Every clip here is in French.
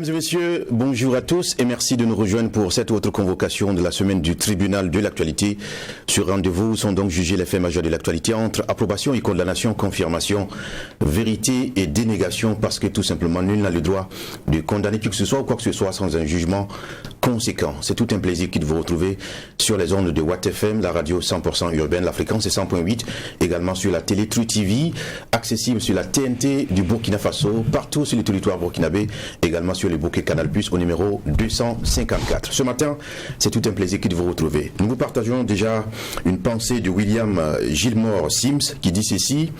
Mesdames et messieurs, bonjour à tous et merci de nous rejoindre pour cette autre convocation de la semaine du tribunal de l'actualité. Sur rendez-vous sont donc jugés les faits majeurs de l'actualité entre approbation et condamnation, confirmation, vérité et dénégation, parce que tout simplement nul n'a le droit de condamner qui que ce soit ou quoi que ce soit sans un jugement conséquent. C'est tout un plaisir de vous retrouver sur les ondes de Watt FM, la radio 100% urbaine, la fréquence est 100.8, également sur la télé True TV, accessible sur la TNT du Burkina Faso, partout sur le territoire burkinabé, également sur le bouquet Canal Plus au numéro 254. Ce matin, c'est tout un plaisir de vous retrouver. Nous vous partageons déjà une pensée de William Gilmore Sims qui dit ceci: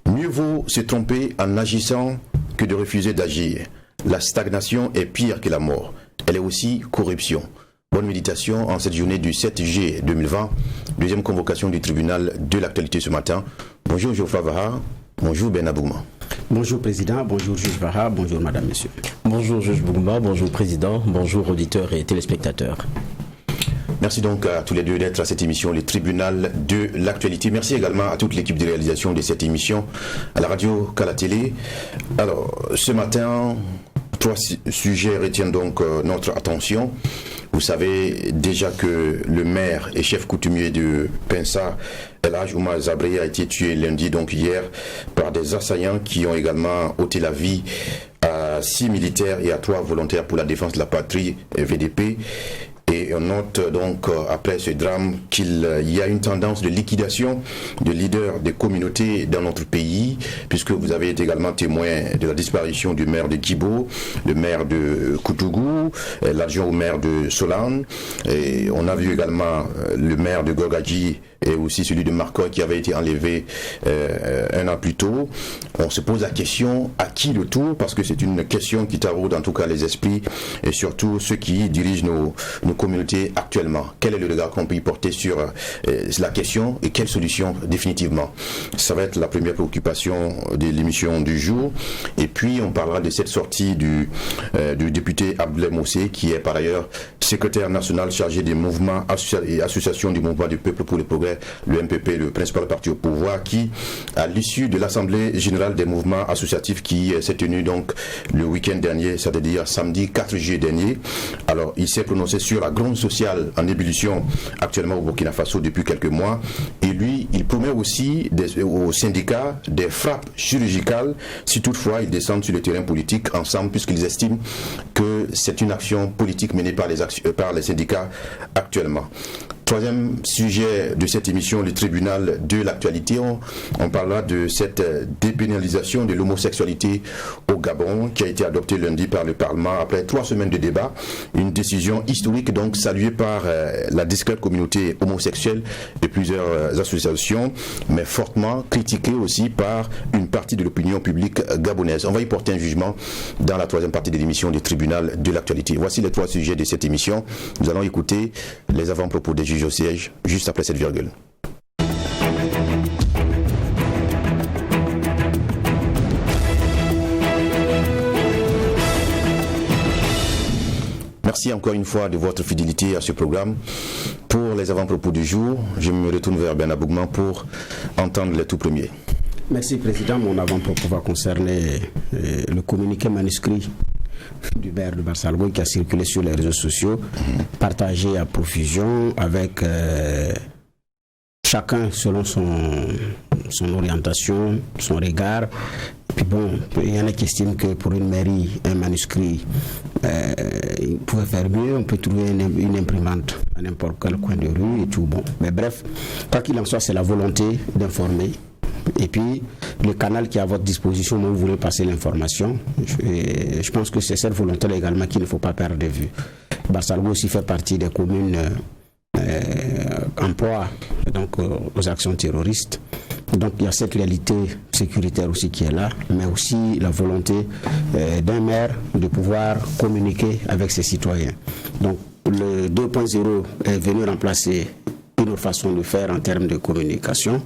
mieux vaut se tromper en agissant que de refuser d'agir. La stagnation est pire que la mort. Elle est aussi corruption. Bonne méditation en cette journée du 7 juillet 2020, deuxième convocation du tribunal de l'actualité ce matin. Bonjour Geoffroy Vaha, bonjour Ben Abougma. Bonjour Président, bonjour Juge Vaha, bonjour Madame, Monsieur. Bonjour Juge Bougma, bonjour Président, bonjour auditeurs et téléspectateurs. Merci donc à tous les deux d'être à cette émission, le tribunal de l'actualité. Merci également à toute l'équipe de réalisation de cette émission, à la radio qu'à la télé. Alors, ce matin, trois sujets retiennent donc notre attention. Vous savez déjà que le maire et chef coutumier de Pensa, El Hadj Oumar Zabré, a été tué lundi, donc hier, par des assaillants qui ont également ôté la vie à 6 militaires et à 3 volontaires pour la défense de la patrie, VDP. Et on note donc après ce drame qu'il y a une tendance de liquidation de leaders des communautés dans notre pays, puisque vous avez été également témoin de la disparition du maire de Guibo, le maire de Koutougou, l'adjoint au maire de Solane, et on a vu également le maire de Gorgadji et aussi celui de Marcoy qui avait été enlevé un an plus tôt. On se pose la question, à qui le tour? Parce que c'est une question qui taraude en tout cas les esprits et surtout ceux qui dirigent nos communautés actuellement. Quel est le regard qu'on peut y porter sur la question et quelle solution définitivement? Ça va être la première préoccupation de l'émission du jour. Et puis on parlera de cette sortie du député Abdoulaye Moussé, qui est par ailleurs secrétaire national chargé des mouvements et associations du mouvement du peuple pour le progrès, le MPP, le principal parti au pouvoir, qui, à l'issue de l'Assemblée générale des mouvements associatifs qui s'est tenue donc le week-end dernier, c'est-à-dire samedi 4 juillet dernier, alors il s'est prononcé sur la grogne sociale en ébullition actuellement au Burkina Faso depuis quelques mois, et lui, il promet aussi aux syndicats des frappes chirurgicales si toutefois ils descendent sur le terrain politique ensemble, puisqu'ils estiment que c'est une action politique menée par les syndicats actuellement. Troisième sujet de cette émission, le tribunal de l'actualité. On parlera de cette dépénalisation de l'homosexualité au Gabon qui a été adoptée lundi par le Parlement après 3 semaines de débat. Une décision historique donc saluée par la discrète communauté homosexuelle et plusieurs associations, mais fortement critiquée aussi par une partie de l'opinion publique gabonaise. On va y porter un jugement dans la troisième partie de l'émission du tribunal de l'actualité. Voici les 3 sujets de cette émission. Nous allons écouter les avant-propos des juges au siège juste après cette virgule. Merci encore une fois de votre fidélité à ce programme. Pour les avant-propos du jour, je me retourne vers Ben Abougma pour entendre les tout premiers. Merci Président. Mon avant-propos va concerner le communiqué manuscrit du maire de Barsalgo qui a circulé sur les réseaux sociaux, partagé à profusion avec chacun selon son orientation, son regard. Puis bon, il y en a qui estiment que pour une mairie, un manuscrit, il pouvait faire mieux. On peut trouver une imprimante à n'importe quel coin de rue et tout. Bon, mais bref, quoi qu'il en soit, c'est la volonté d'informer. Et puis, le canal qui est à votre disposition, vous voulez passer l'information. Je pense que c'est cette volonté-là également qu'il ne faut pas perdre de vue. Barsalgo aussi fait partie des communes en proie donc, aux actions terroristes. Donc il y a cette réalité sécuritaire aussi qui est là, mais aussi la volonté d'un maire de pouvoir communiquer avec ses citoyens. Donc le 2.0 est venu remplacer une autre façon de faire en termes de communication.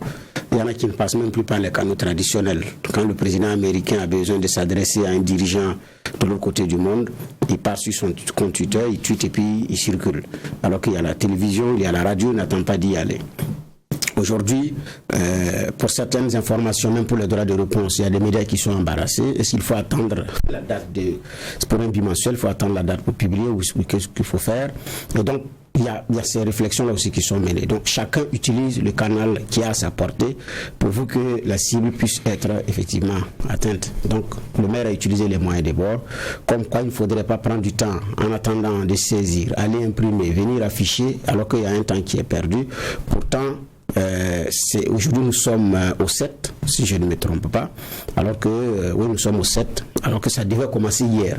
Il y en a qui ne passent même plus par les canaux traditionnels. Quand le président américain a besoin de s'adresser à un dirigeant de l'autre côté du monde, il passe sur son compte Twitter, il tweet et puis il circule. Alors qu'il y a la télévision, il y a la radio, il n'attend pas d'y aller. Aujourd'hui, pour certaines informations, même pour les droits de réponse, il y a des médias qui sont embarrassés. Est-ce qu'il faut attendre la date pour un bimensuel, il faut attendre la date pour publier ou qu'est-ce qu'il faut faire? Et donc, il y a ces réflexions-là aussi qui sont menées. Donc, chacun utilise le canal qui a à sa portée pour que la cible puisse être effectivement atteinte. Donc, le maire a utilisé les moyens des bords, comme quoi il ne faudrait pas prendre du temps en attendant de saisir, aller imprimer, venir afficher, alors qu'il y a un temps qui est perdu. Pourtant, aujourd'hui nous sommes au 7, si je ne me trompe pas, alors que, oui, nous sommes au 7, alors que ça devait commencer hier.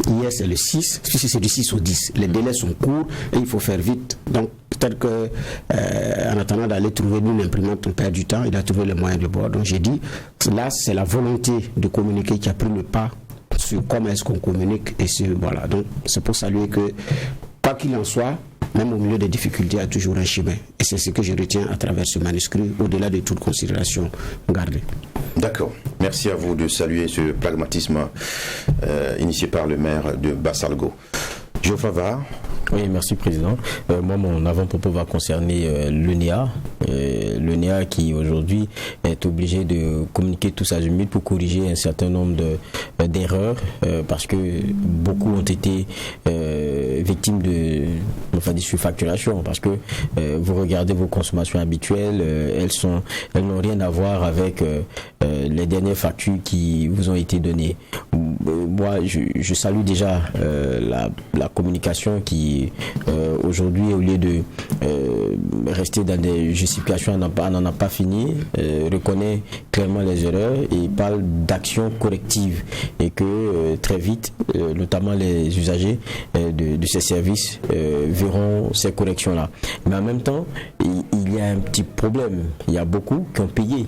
Hier c'est le 6, si c'est du 6 au 10, les délais sont courts et il faut faire vite. Donc peut-être que en attendant d'aller trouver une imprimante, on perd du temps, il a trouvé les moyens de bord. Donc j'ai dit, là c'est la volonté de communiquer qui a pris le pas sur comment est-ce qu'on communique et voilà. Donc c'est pour saluer que quoi qu'il en soit, même au milieu des difficultés, il y a toujours un chemin. Et c'est ce que je retiens à travers ce manuscrit, au-delà de toute considération gardée. D'accord. Merci à vous de saluer ce pragmatisme initié par le maire de Bassalgo. Geoffroy Var. Oui, merci Président. Moi, mon avant-propos va concerner l'UNEA. L'UNEA qui aujourd'hui est obligé de communiquer tous azimuts pour corriger un certain nombre d'erreurs parce que beaucoup ont été victimes de surfacturation parce que vous regardez vos consommations habituelles, elles n'ont rien à voir avec les dernières factures qui vous ont été données. Moi, je salue déjà la communication qui aujourd'hui, au lieu de rester dans des justifications, on n'en a pas fini, reconnaît clairement les erreurs et parle d'actions correctives et que très vite, notamment les usagers de ces services verront ces corrections-là. Mais en même temps, il y a un petit problème. Il y a beaucoup qui ont payé.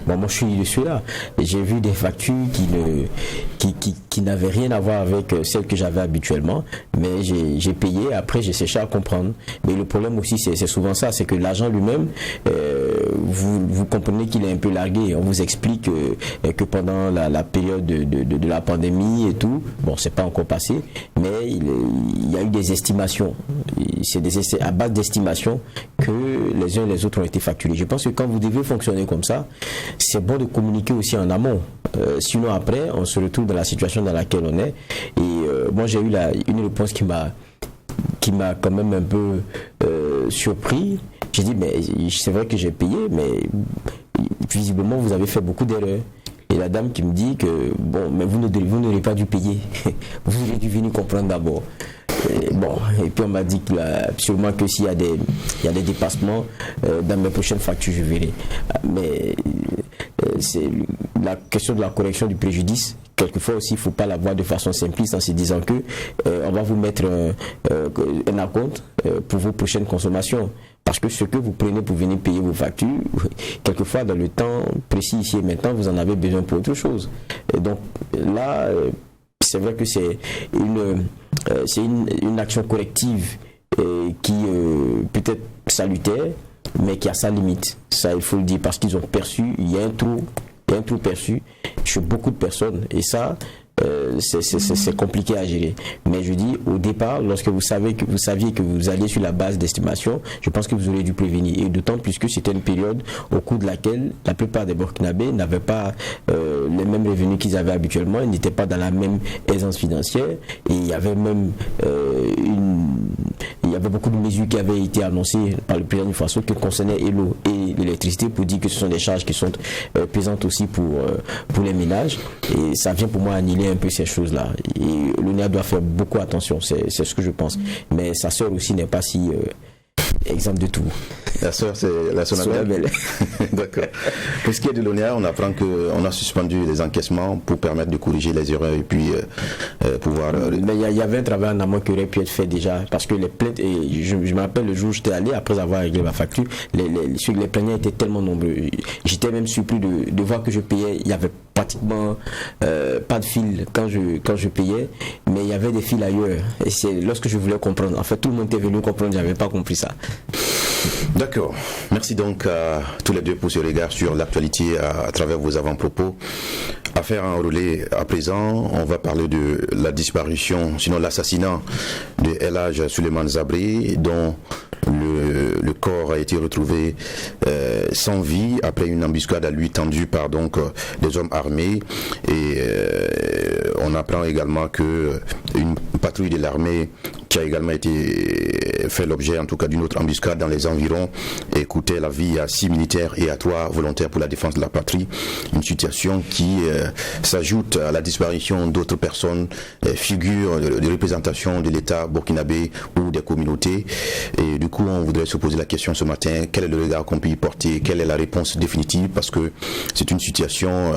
Bon, moi je suis de ceux-là. J'ai vu des factures qui n'avaient rien à voir avec celles que j'avais habituellement, mais j'ai payé, après j'ai cherché à comprendre. Mais le problème aussi c'est souvent ça, c'est que l'agent lui-même, vous comprenez qu'il est un peu largué. On vous explique que pendant la période de la pandémie et tout, bon c'est pas encore passé, mais il y a eu des estimations. C'est à base d'estimations que les uns et les autres ont été facturés. Je pense que quand vous devez fonctionner comme ça, c'est bon de communiquer aussi en amont. Sinon après, on se retrouve dans la situation dans laquelle on est. Et moi j'ai eu une réponse qui m'a quand même un peu surpris. J'ai dit, mais c'est vrai que j'ai payé, mais visiblement vous avez fait beaucoup d'erreurs. Et la dame qui me dit que, bon, mais vous n'aurez pas dû payer. Vous aurez dû venir comprendre d'abord. Et puis on m'a dit que sûrement que s'il y a des dépassements, dans mes prochaines factures, je verrai. Mais c'est la question de la correction du préjudice. Quelquefois aussi, il ne faut pas la voir de façon simpliste en se disant que on va vous mettre un acompte pour vos prochaines consommations. Parce que ce que vous prenez pour venir payer vos factures, quelquefois dans le temps précis ici et maintenant, vous en avez besoin pour autre chose. Et donc là, c'est vrai que c'est une action corrective qui peut être salutaire, mais qui a sa limite. Ça, il faut le dire, parce qu'ils ont perçu, il y a un trou perçu chez beaucoup de personnes. Et ça, c'est compliqué à gérer. Mais je dis, au départ, lorsque vous saviez que vous alliez sur la base d'estimation, je pense que vous auriez dû prévenir. Et d'autant plus que c'était une période au cours de laquelle la plupart des Burkinabés n'avaient pas les mêmes revenus qu'ils avaient habituellement, ils n'étaient pas dans la même aisance financière. Et il y avait même il y avait beaucoup de mesures qui avaient été annoncées par le président du Faso qui concernaient l'eau et l'électricité, pour dire que ce sont des charges qui sont pesantes aussi pour les ménages. Et ça vient pour moi annihiler un peu ces choses-là. Et l'UNEA doit faire beaucoup attention, c'est ce que je pense. Mais sa sœur aussi n'est pas si exemple de tout. La sœur, c'est la Sonabelle. D'accord. Pour ce qui est de l'UNEA, on apprend qu'on a suspendu les encaissements pour permettre de corriger les erreurs et puis pouvoir... Mais il y avait un travail en amont qui aurait pu être fait déjà, parce que les plaintes, et je me rappelle le jour où j'étais allé, après avoir réglé ma facture, les plaignants étaient tellement nombreux. J'étais même surpris de voir que je payais, il y avait pratiquement pas de fil quand je payais, mais il y avait des fils ailleurs. Et c'est lorsque je voulais comprendre. En fait, tout le monde était venu comprendre, j'avais pas compris ça. D'accord. Merci donc à tous les deux pour ce regard sur l'actualité à travers vos avant-propos. Affaire enrôlée à présent, on va parler de la disparition, sinon l'assassinat de El Hadj Souleymane Zabri, dont le corps corps a été retrouvé sans vie après une embuscade à lui tendue par donc des hommes armés. Et on apprend également que une patrouille de l'armée qui a également été fait l'objet en tout cas d'une autre embuscade dans les environs et coûtait la vie à 6 militaires et à 3 volontaires pour la défense de la patrie. Une situation qui s'ajoute à la disparition d'autres personnes, figures de représentation de l'État burkinabé ou des communautés. Et du coup, on voudrait se poser la question ce matin, quel est le regard qu'on peut y porter, quelle est la réponse définitive, parce que c'est une situation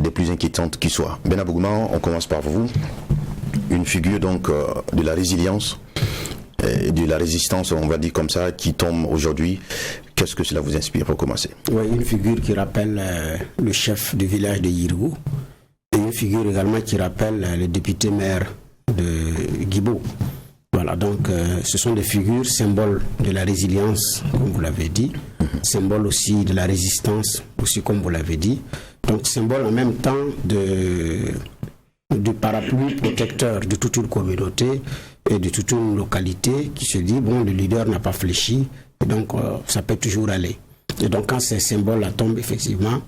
des plus inquiétantes qui soit. Ben Abougouman, on commence par vous. Une figure donc de la résilience, de la résistance, on va dire comme ça, qui tombe aujourd'hui. Qu'est-ce que cela vous inspire pour commencer? Oui, une figure qui rappelle le chef du village de Yirgou, et une figure également qui rappelle le député maire de Guibo. Voilà, donc ce sont des figures symboles de la résilience, comme vous l'avez dit, symboles aussi de la résistance, aussi comme vous l'avez dit. Donc symbole en même temps du parapluie protecteur de toute une communauté et de toute une localité qui se dit, bon, le leader n'a pas fléchi, et donc ça peut toujours aller. Et donc quand ces symboles-là tombent, effectivement,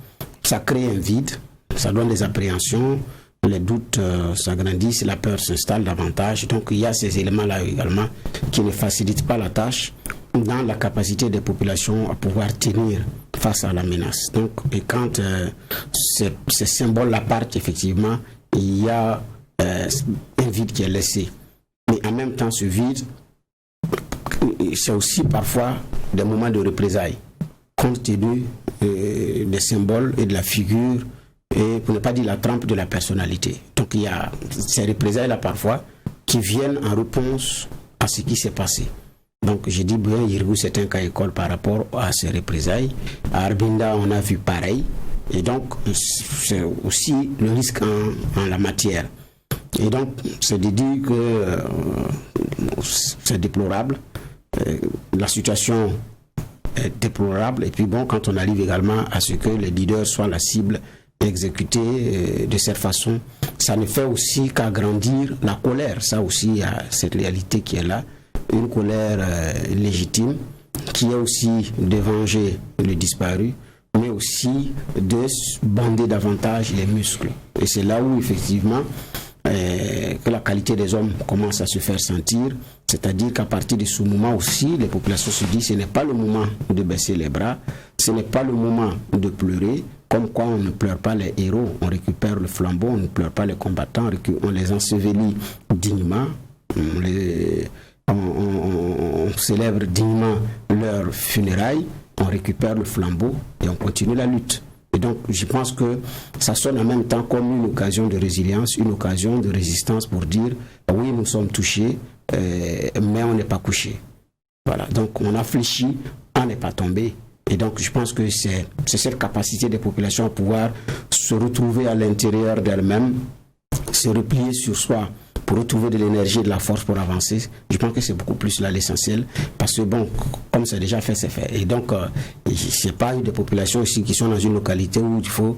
ça crée un vide, ça donne des appréhensions, les doutes s'agrandissent, la peur s'installe davantage. Donc il y a ces éléments-là également qui ne facilitent pas la tâche dans la capacité des populations à pouvoir tenir face à la menace. Donc, et quand ces symboles-là partent, effectivement, il y a un vide qui est laissé. Mais en même temps, ce vide, c'est aussi parfois des moments de représailles, compte tenu des symboles et de la figure, et pour ne pas dire la trempe de la personnalité. Donc il y a ces représailles-là parfois qui viennent en réponse à ce qui s'est passé. Donc j'ai dit bien, Yirgou c'est un cas école par rapport à ces représailles. À Arbinda on a vu pareil. Et donc, c'est aussi le risque en la matière. Et donc, c'est de dire que c'est déplorable. La situation est déplorable. Et puis bon, quand on arrive également à ce que les leaders soient la cible exécutée de cette façon, ça ne fait aussi qu'agrandir la colère. Ça aussi, il y a cette réalité qui est là. Une colère légitime qui est aussi de venger le disparu, mais aussi de bander davantage les muscles. Et c'est là où, effectivement, que la qualité des hommes commence à se faire sentir. C'est-à-dire qu'à partir de ce moment aussi, les populations se disent ce n'est pas le moment de baisser les bras, ce n'est pas le moment de pleurer. Comme quoi on ne pleure pas les héros, on récupère le flambeau, on ne pleure pas les combattants, on les ensevelit dignement, on célèbre dignement leurs funérailles, on récupère le flambeau et on continue la lutte. Et donc, je pense que ça sonne en même temps comme une occasion de résilience, une occasion de résistance pour dire oui, nous sommes touchés, mais on n'est pas couché. Voilà, donc on a fléchi, on n'est pas tombé. Et donc, je pense que c'est cette capacité des populations à pouvoir se retrouver à l'intérieur d'elles-mêmes, se replier sur soi pour retrouver de l'énergie et de la force pour avancer. Je pense que c'est beaucoup plus là l'essentiel, parce que bon, comme c'est déjà fait, c'est fait. Et donc, c'est pas des populations aussi qui sont dans une localité où il faut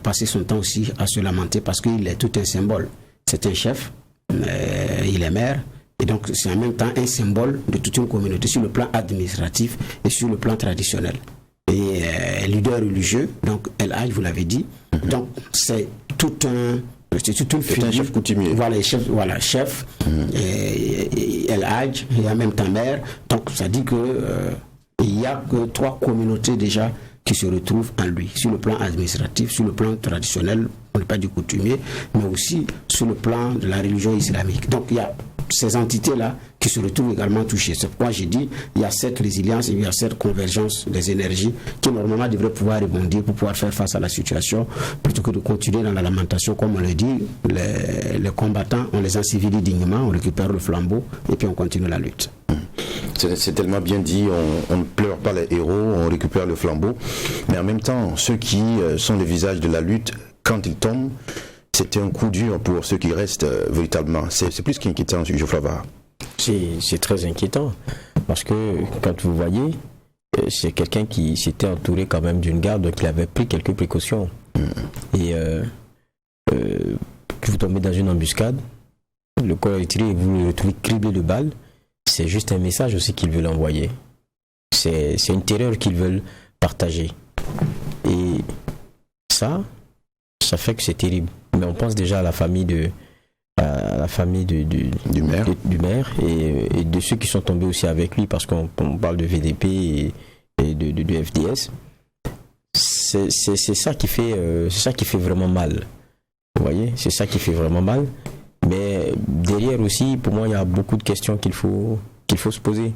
passer son temps aussi à se lamenter, parce qu'il est tout un symbole. C'est un chef, il est maire, et donc c'est en même temps un symbole de toute une communauté sur le plan administratif et sur le plan traditionnel. Et leader religieux, donc El Hadj, vous l'avez dit, donc c'est tout un... C'est un chef coutumier. Voilà, chef, El Hadj, et en même temps maire. Donc, ça dit que il n'y a que 3 communautés déjà qui se retrouvent en lui, sur le plan administratif, sur le plan traditionnel, on n'est pas du coutumier, mais aussi sur le plan de la religion islamique. Donc, il y a ces entités-là qui se retrouvent également touchées. C'est pourquoi j'ai dit il y a cette résilience et il y a cette convergence des énergies qui normalement devraient pouvoir rebondir pour pouvoir faire face à la situation, plutôt que de continuer dans la lamentation, comme on le dit. Les combattants, on les encivilit dignement, on récupère le flambeau et puis on continue la lutte. C'est tellement bien dit, on ne pleure pas les héros, on récupère le flambeau, mais en même temps, ceux qui sont les visages de la lutte, quand ils tombent, c'est un coup dur pour ceux qui restent véritablement. C'est plus qu'inquiétant, Geoffroy Var. C'est très inquiétant, parce que quand vous voyez, c'est quelqu'un qui s'était entouré quand même d'une garde, donc il avait pris quelques précautions. Et vous tombez dans une embuscade, le corps est tiré et vous le retrouvez criblé de balles, c'est juste un message aussi qu'il veut l'envoyer. c'est une terreur qu'ils veulent partager. Et ça fait que c'est terrible. Mais on pense déjà à la famille du maire et de ceux qui sont tombés aussi avec lui, parce qu'on parle de VDP et de FDS. C'est ça qui fait vraiment mal. Vous voyez, c'est ça qui fait vraiment mal. Mais derrière aussi, pour moi, il y a beaucoup de questions qu'il faut se poser.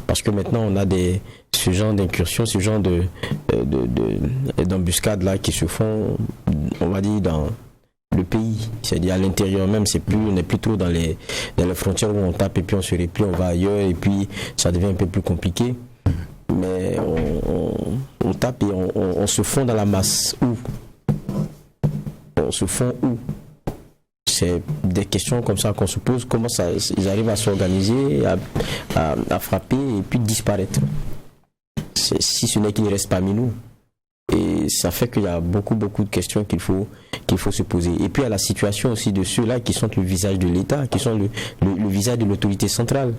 Parce que maintenant, on a ce genre d'incursions, ce genre d'embuscades là qui se font, on va dire, dans le pays. C'est-à-dire à l'intérieur même, on n'est plus trop dans les frontières où on tape et puis on se replie, on va ailleurs et puis ça devient un peu plus compliqué. Mais on tape et on se fond dans la masse. Où? On se fond où? C'est des questions comme ça qu'on se pose. Comment ils arrivent à s'organiser, à frapper et puis disparaître? Si ce n'est qu'ils ne restent parmi nous. Et ça fait qu'il y a beaucoup de questions qu'il faut se poser. Et puis il y a la situation aussi de ceux-là qui sont le visage de l'État, qui sont le visage de l'autorité centrale,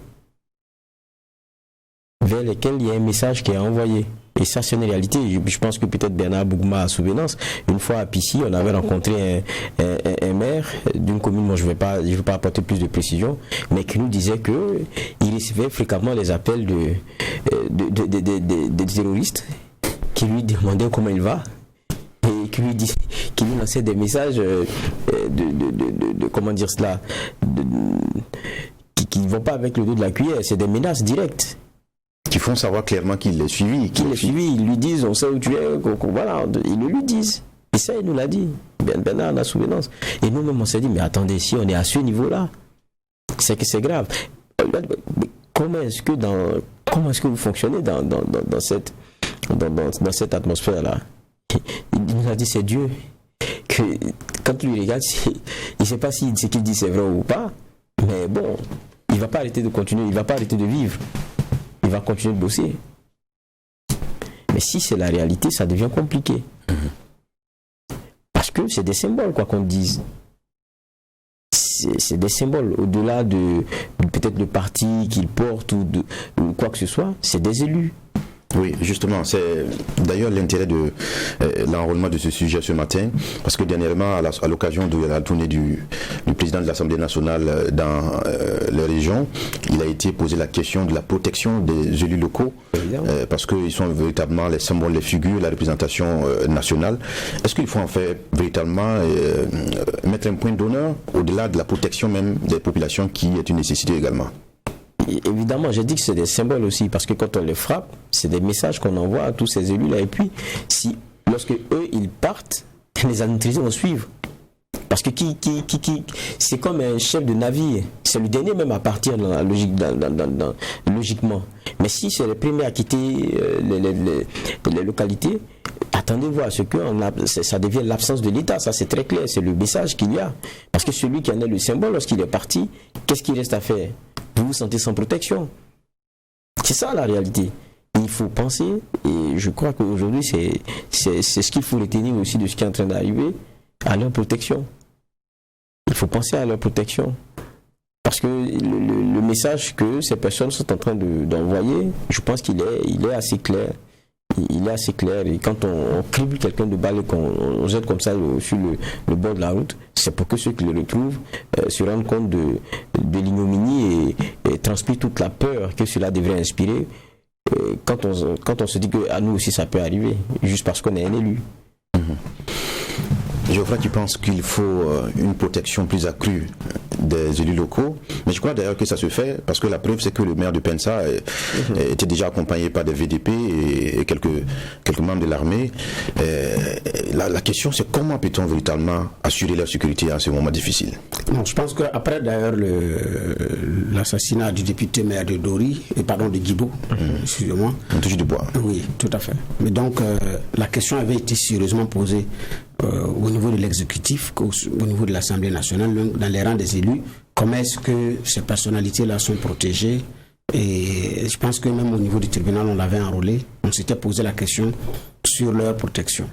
vers lesquels il y a un message qui est envoyé. Et ça, c'est une réalité. Je pense que peut-être Bernard Bougouma a souvenance. Une fois à Pissy, on avait rencontré un maire d'une commune, moi je ne vais pas apporter plus de précision, mais qui nous disait qu'il recevait fréquemment les appels de terroristes qui lui demandaient comment il va et qui lui lançaient des messages comment dire cela, qui ne vont pas avec le dos de la cuillère. C'est des menaces directes. Qui font savoir clairement qu'il est suivi. Ils lui disent, on sait où tu es, voilà, ils le lui disent. Et ça, il nous l'a dit. Bernard en a souvenance. Et nous-mêmes, on s'est dit, mais attendez, si on est à ce niveau-là, c'est que c'est grave. Comment est-ce que vous fonctionnez dans cette atmosphère-là? Il nous a dit, c'est Dieu. Que, quand tu lui regardes, il ne sait pas si ce qu'il dit c'est vrai ou pas, mais bon, il ne va pas arrêter de continuer, il ne va pas arrêter de vivre. Il va continuer de bosser. Mais si c'est la réalité, ça devient compliqué. Parce que c'est des symboles, quoi qu'on dise. C'est des symboles. Au-delà de peut-être le parti qu'ils portent ou quoi que ce soit, c'est des élus. Oui, justement, c'est d'ailleurs l'intérêt de l'enrôlement de ce sujet ce matin, parce que dernièrement, à l'occasion de la tournée du président de l'Assemblée nationale dans les régions, il a été posé la question de la protection des élus locaux, parce qu'ils sont véritablement les symboles, les figures, la représentation nationale. Est-ce qu'il faut en fait véritablement mettre un point d'honneur au-delà de la protection même des populations, qui est une nécessité également? Évidemment, j'ai dit que c'est des symboles aussi, parce que quand on les frappe, c'est des messages qu'on envoie à tous ces élus-là. Et puis, lorsque eux, ils partent, les administrés vont suivre. Parce que c'est comme un chef de navire. C'est le dernier même à partir dans la logique, logiquement. Mais si c'est le premier à quitter les localités, attendez voir ce que ça devient l'absence de l'État. Ça, c'est très clair. C'est le message qu'il y a. Parce que celui qui en est le symbole, lorsqu'il est parti, qu'est-ce qu'il reste à faire? Vous vous sentez sans protection. C'est ça la réalité. Il faut penser, et je crois qu'aujourd'hui c'est ce qu'il faut retenir aussi de ce qui est en train d'arriver, à leur protection. Il faut penser à leur protection. Parce que le message que ces personnes sont en train d'envoyer, je pense qu'il est assez clair. Il est assez clair, et quand on crible quelqu'un de balle et qu'on jette comme ça sur le bord de la route, c'est pour que ceux qui le retrouvent se rendent compte de l'ignominie et transpirent toute la peur que cela devrait inspirer quand on se dit qu'à nous aussi ça peut arriver, juste parce qu'on est un élu. Geoffroy, tu penses qu'il faut une protection plus accrue des élus locaux, mais je crois d'ailleurs que ça se fait, parce que la preuve c'est que le maire de Pensa était déjà accompagné par des VDP et quelques membres de l'armée. La question c'est comment peut-on véritablement assurer leur sécurité en ce moment difficile? Non, je pense qu'après d'ailleurs l'assassinat du député maire de Dori, de Guibo, excusez-moi. Touche du bois. Oui, tout à fait. Mais donc la question avait été sérieusement posée au niveau de l'exécutif, au niveau de l'Assemblée nationale, dans les rangs des élus, comment est-ce que ces personnalités-là sont protégées. Et je pense que même au niveau du tribunal, on l'avait enrôlé, on s'était posé la question sur leur protection.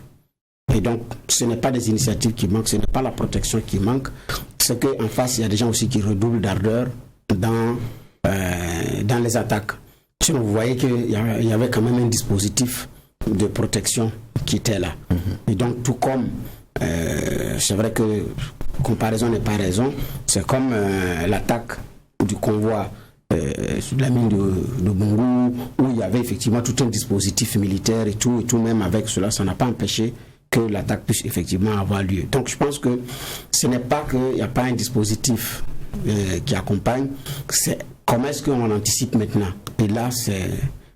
Et donc, ce n'est pas des initiatives qui manquent, ce n'est pas la protection qui manque, c'est qu'en face, il y a des gens aussi qui redoublent d'ardeur dans les attaques. Sinon, vous voyez qu'il y avait quand même un dispositif de protection qui était là. Et donc, tout comme, c'est vrai que comparaison n'est pas raison, c'est comme l'attaque du convoi sur la mine de Bungu, où il y avait effectivement tout un dispositif militaire et tout même avec cela, ça n'a pas empêché que l'attaque puisse effectivement avoir lieu. Donc, je pense que ce n'est pas qu'il n'y a pas un dispositif qui accompagne, c'est comment est-ce qu'on anticipe maintenant. Et là, c'est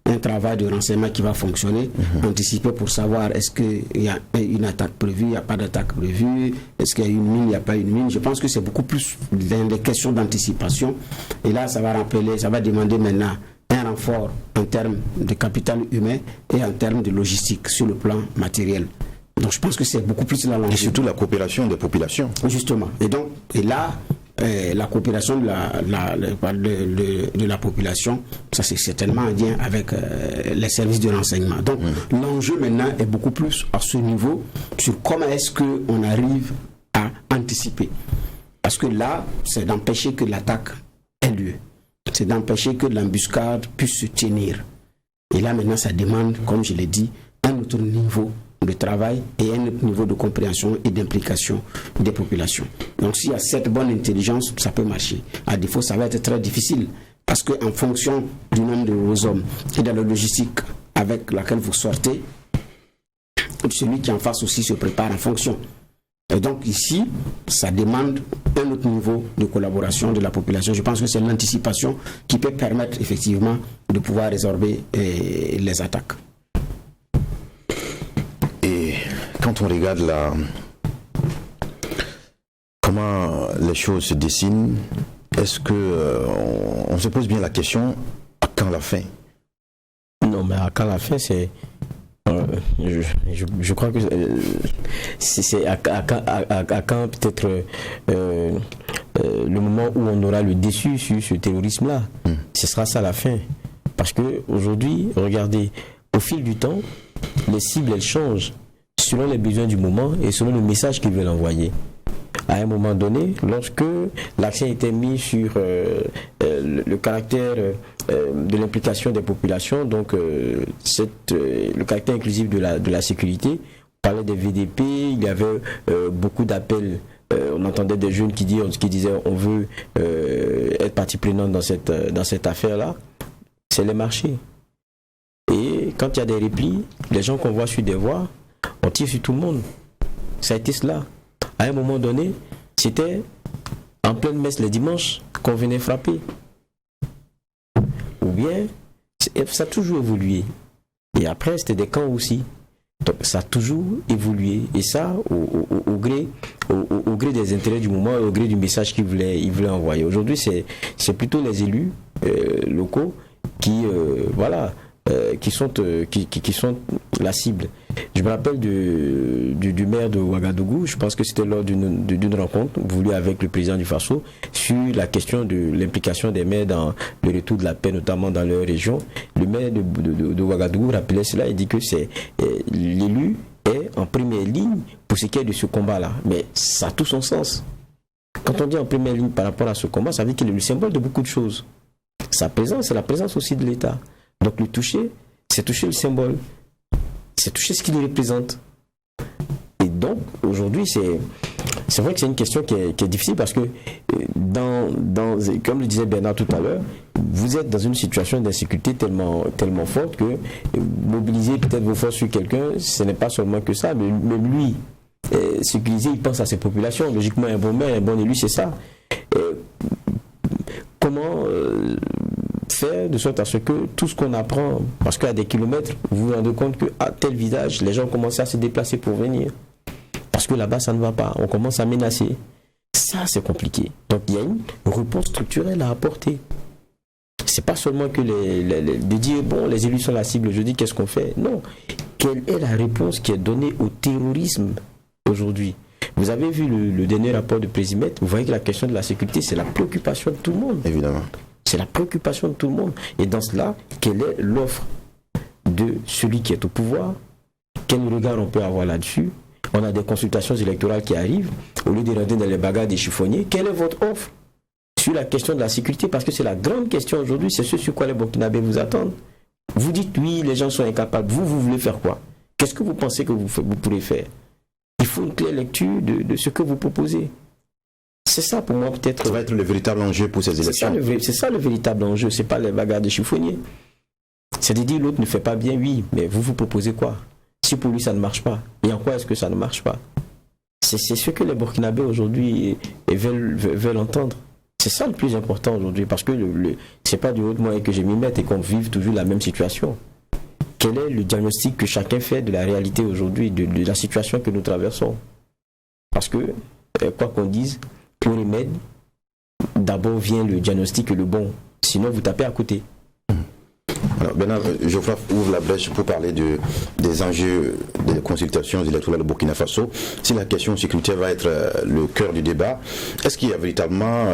un travail de renseignement qui va fonctionner, anticiper pour savoir est-ce qu'il y a une attaque prévue, il n'y a pas d'attaque prévue, est-ce qu'il y a une mine, il n'y a pas une mine. Je pense que c'est beaucoup plus des questions d'anticipation. Et là, ça va rappeler, ça va demander maintenant un renfort en termes de capital humain et en termes de logistique sur le plan matériel. Donc je pense que c'est beaucoup plus la langue. Et surtout la coopération des populations. Justement. Et là, la coopération de la population, ça c'est certainement en lien avec les services de renseignement. Donc l'enjeu maintenant est beaucoup plus à ce niveau sur comment est-ce qu'on arrive à anticiper. Parce que là, c'est d'empêcher que l'attaque ait lieu. C'est d'empêcher que l'embuscade puisse se tenir. Et là maintenant, ça demande, comme je l'ai dit, un autre niveau de travail et un autre niveau de compréhension et d'implication des populations. Donc s'il y a cette bonne intelligence, ça peut marcher. À défaut, ça va être très difficile parce qu'en fonction du nombre de vos hommes et de la logistique avec laquelle vous sortez, celui qui est en face aussi se prépare en fonction. Et donc ici, ça demande un autre niveau de collaboration de la population. Je pense que c'est l'anticipation qui peut permettre effectivement de pouvoir résorber les attaques. Quand on regarde comment les choses se dessinent, est-ce que on se pose bien la question à quand la fin? Non, mais à quand la fin, c'est je crois que c'est à quand peut-être le moment où on aura le déçu sur ce terrorisme-là. Ce sera ça la fin. Parce que aujourd'hui, regardez, au fil du temps, les cibles elles changent selon les besoins du moment et selon le message qu'ils veulent envoyer. À un moment donné, lorsque l'accent était mis sur le caractère de l'implication des populations, donc le caractère inclusif de la sécurité, on parlait des VDP, il y avait beaucoup d'appels, on entendait des jeunes qui disaient on veut être partie prenante dans cette affaire-là, c'est les marchés. Et quand il y a des replis, les gens qu'on voit sur des voies, on tire sur tout le monde. Ça a été cela. À un moment donné, c'était en pleine messe les dimanches qu'on venait frapper. Ou bien, ça a toujours évolué. Et après, c'était des camps aussi. Donc, ça a toujours évolué. Et ça, au gré des intérêts du moment, au gré du message qu'ils voulaient envoyer. Aujourd'hui, c'est plutôt les élus locaux qui sont la cible. Je me rappelle du maire de Ouagadougou, je pense que c'était lors d'une rencontre voulue avec le président du Faso sur la question de l'implication des maires dans le retour de la paix, notamment dans leur région. Le maire de Ouagadougou rappelait cela et dit que c'est l'élu est en première ligne pour ce qui est de ce combat-là. Mais ça a tout son sens. Quand on dit en première ligne par rapport à ce combat, ça veut dire qu'il est le symbole de beaucoup de choses. Sa présence, c'est la présence aussi de l'État. Donc le toucher, c'est toucher le symbole, c'est toucher ce qu'il représente. Et donc aujourd'hui, c'est vrai que c'est une question qui est difficile parce que comme le disait Bernard tout à l'heure, vous êtes dans une situation d'insécurité tellement forte que mobiliser peut-être vos forces sur quelqu'un, ce n'est pas seulement que ça, mais même lui, sécuriser, il pense à ses populations. Logiquement, un bon maire, un bon élu, c'est ça. Comment faire de sorte à ce que tout ce qu'on apprend, parce qu'à des kilomètres, vous vous rendez compte qu'à tel village, les gens commencent à se déplacer pour venir. Parce que là-bas, ça ne va pas. On commence à menacer. Ça, c'est compliqué. Donc, il y a une réponse structurelle à apporter. C'est pas seulement que de dire, bon, les élus sont la cible, je dis, qu'est-ce qu'on fait? Non. Quelle est la réponse qui est donnée au terrorisme aujourd'hui? Vous avez vu le dernier rapport de Présimet, vous voyez que la question de la sécurité, c'est la préoccupation de tout le monde. Évidemment. C'est la préoccupation de tout le monde. Et dans cela, quelle est l'offre de celui qui est au pouvoir? Quel regard on peut avoir là-dessus? On a des consultations électorales qui arrivent. Au lieu de rentrer dans les bagarres des chiffonniers, quelle est votre offre sur la question de la sécurité, parce que c'est la grande question aujourd'hui, c'est ce sur quoi les Burkinabés vous attendent. Vous dites oui, les gens sont incapables. Vous voulez faire quoi? Qu'est-ce que vous pensez que vous pourrez faire? Il faut une claire lecture de ce que vous proposez. C'est ça pour moi peut-être. Ça va être le véritable enjeu pour ces élections. C'est ça le véritable enjeu, c'est pas les bagarres de chiffonniers. C'est de dire l'autre ne fait pas bien, oui, mais vous proposez quoi? Si pour lui ça ne marche pas, et en quoi est-ce que ça ne marche pas? C'est ce que les Burkinabés aujourd'hui veulent entendre. C'est ça le plus important aujourd'hui, parce que c'est pas du haut de moyen que je m'y mette et qu'on vive toujours la même situation. Quel est le diagnostic que chacun fait de la réalité aujourd'hui, de la situation que nous traversons? Parce que, quoi qu'on dise, au remède, d'abord vient le diagnostic et le bon. Sinon, vous tapez à côté. Alors, Bernard, Geoffroy ouvre la brèche pour parler des enjeux des consultations électorales au Burkina Faso. Si la question sécuritaire va être le cœur du débat, est-ce qu'il y a véritablement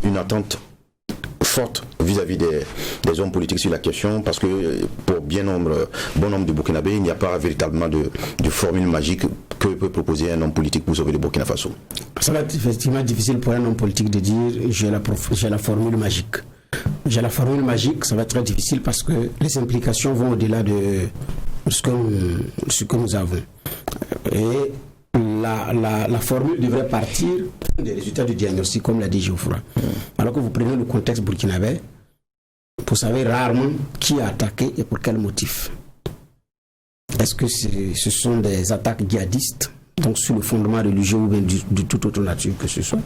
une attente forte vis-à-vis des hommes politiques sur la question? Parce que pour bon nombre de Burkinabés, il n'y a pas véritablement de formule magique que peut proposer un homme politique pour sauver le Burkina Faso. Ça va être effectivement difficile pour un homme politique de dire j'ai la formule magique. J'ai la formule magique, ça va être très difficile parce que les implications vont au-delà de ce que nous avons. Et la formule devrait partir des résultats du diagnostic, comme l'a dit Geoffroy. Alors que vous prenez le contexte burkinabé, vous savez rarement qui a attaqué et pour quel motif. Est-ce que ce sont des attaques djihadistes, donc sur le fondement religieux ou bien de toute autre nature que ce soit?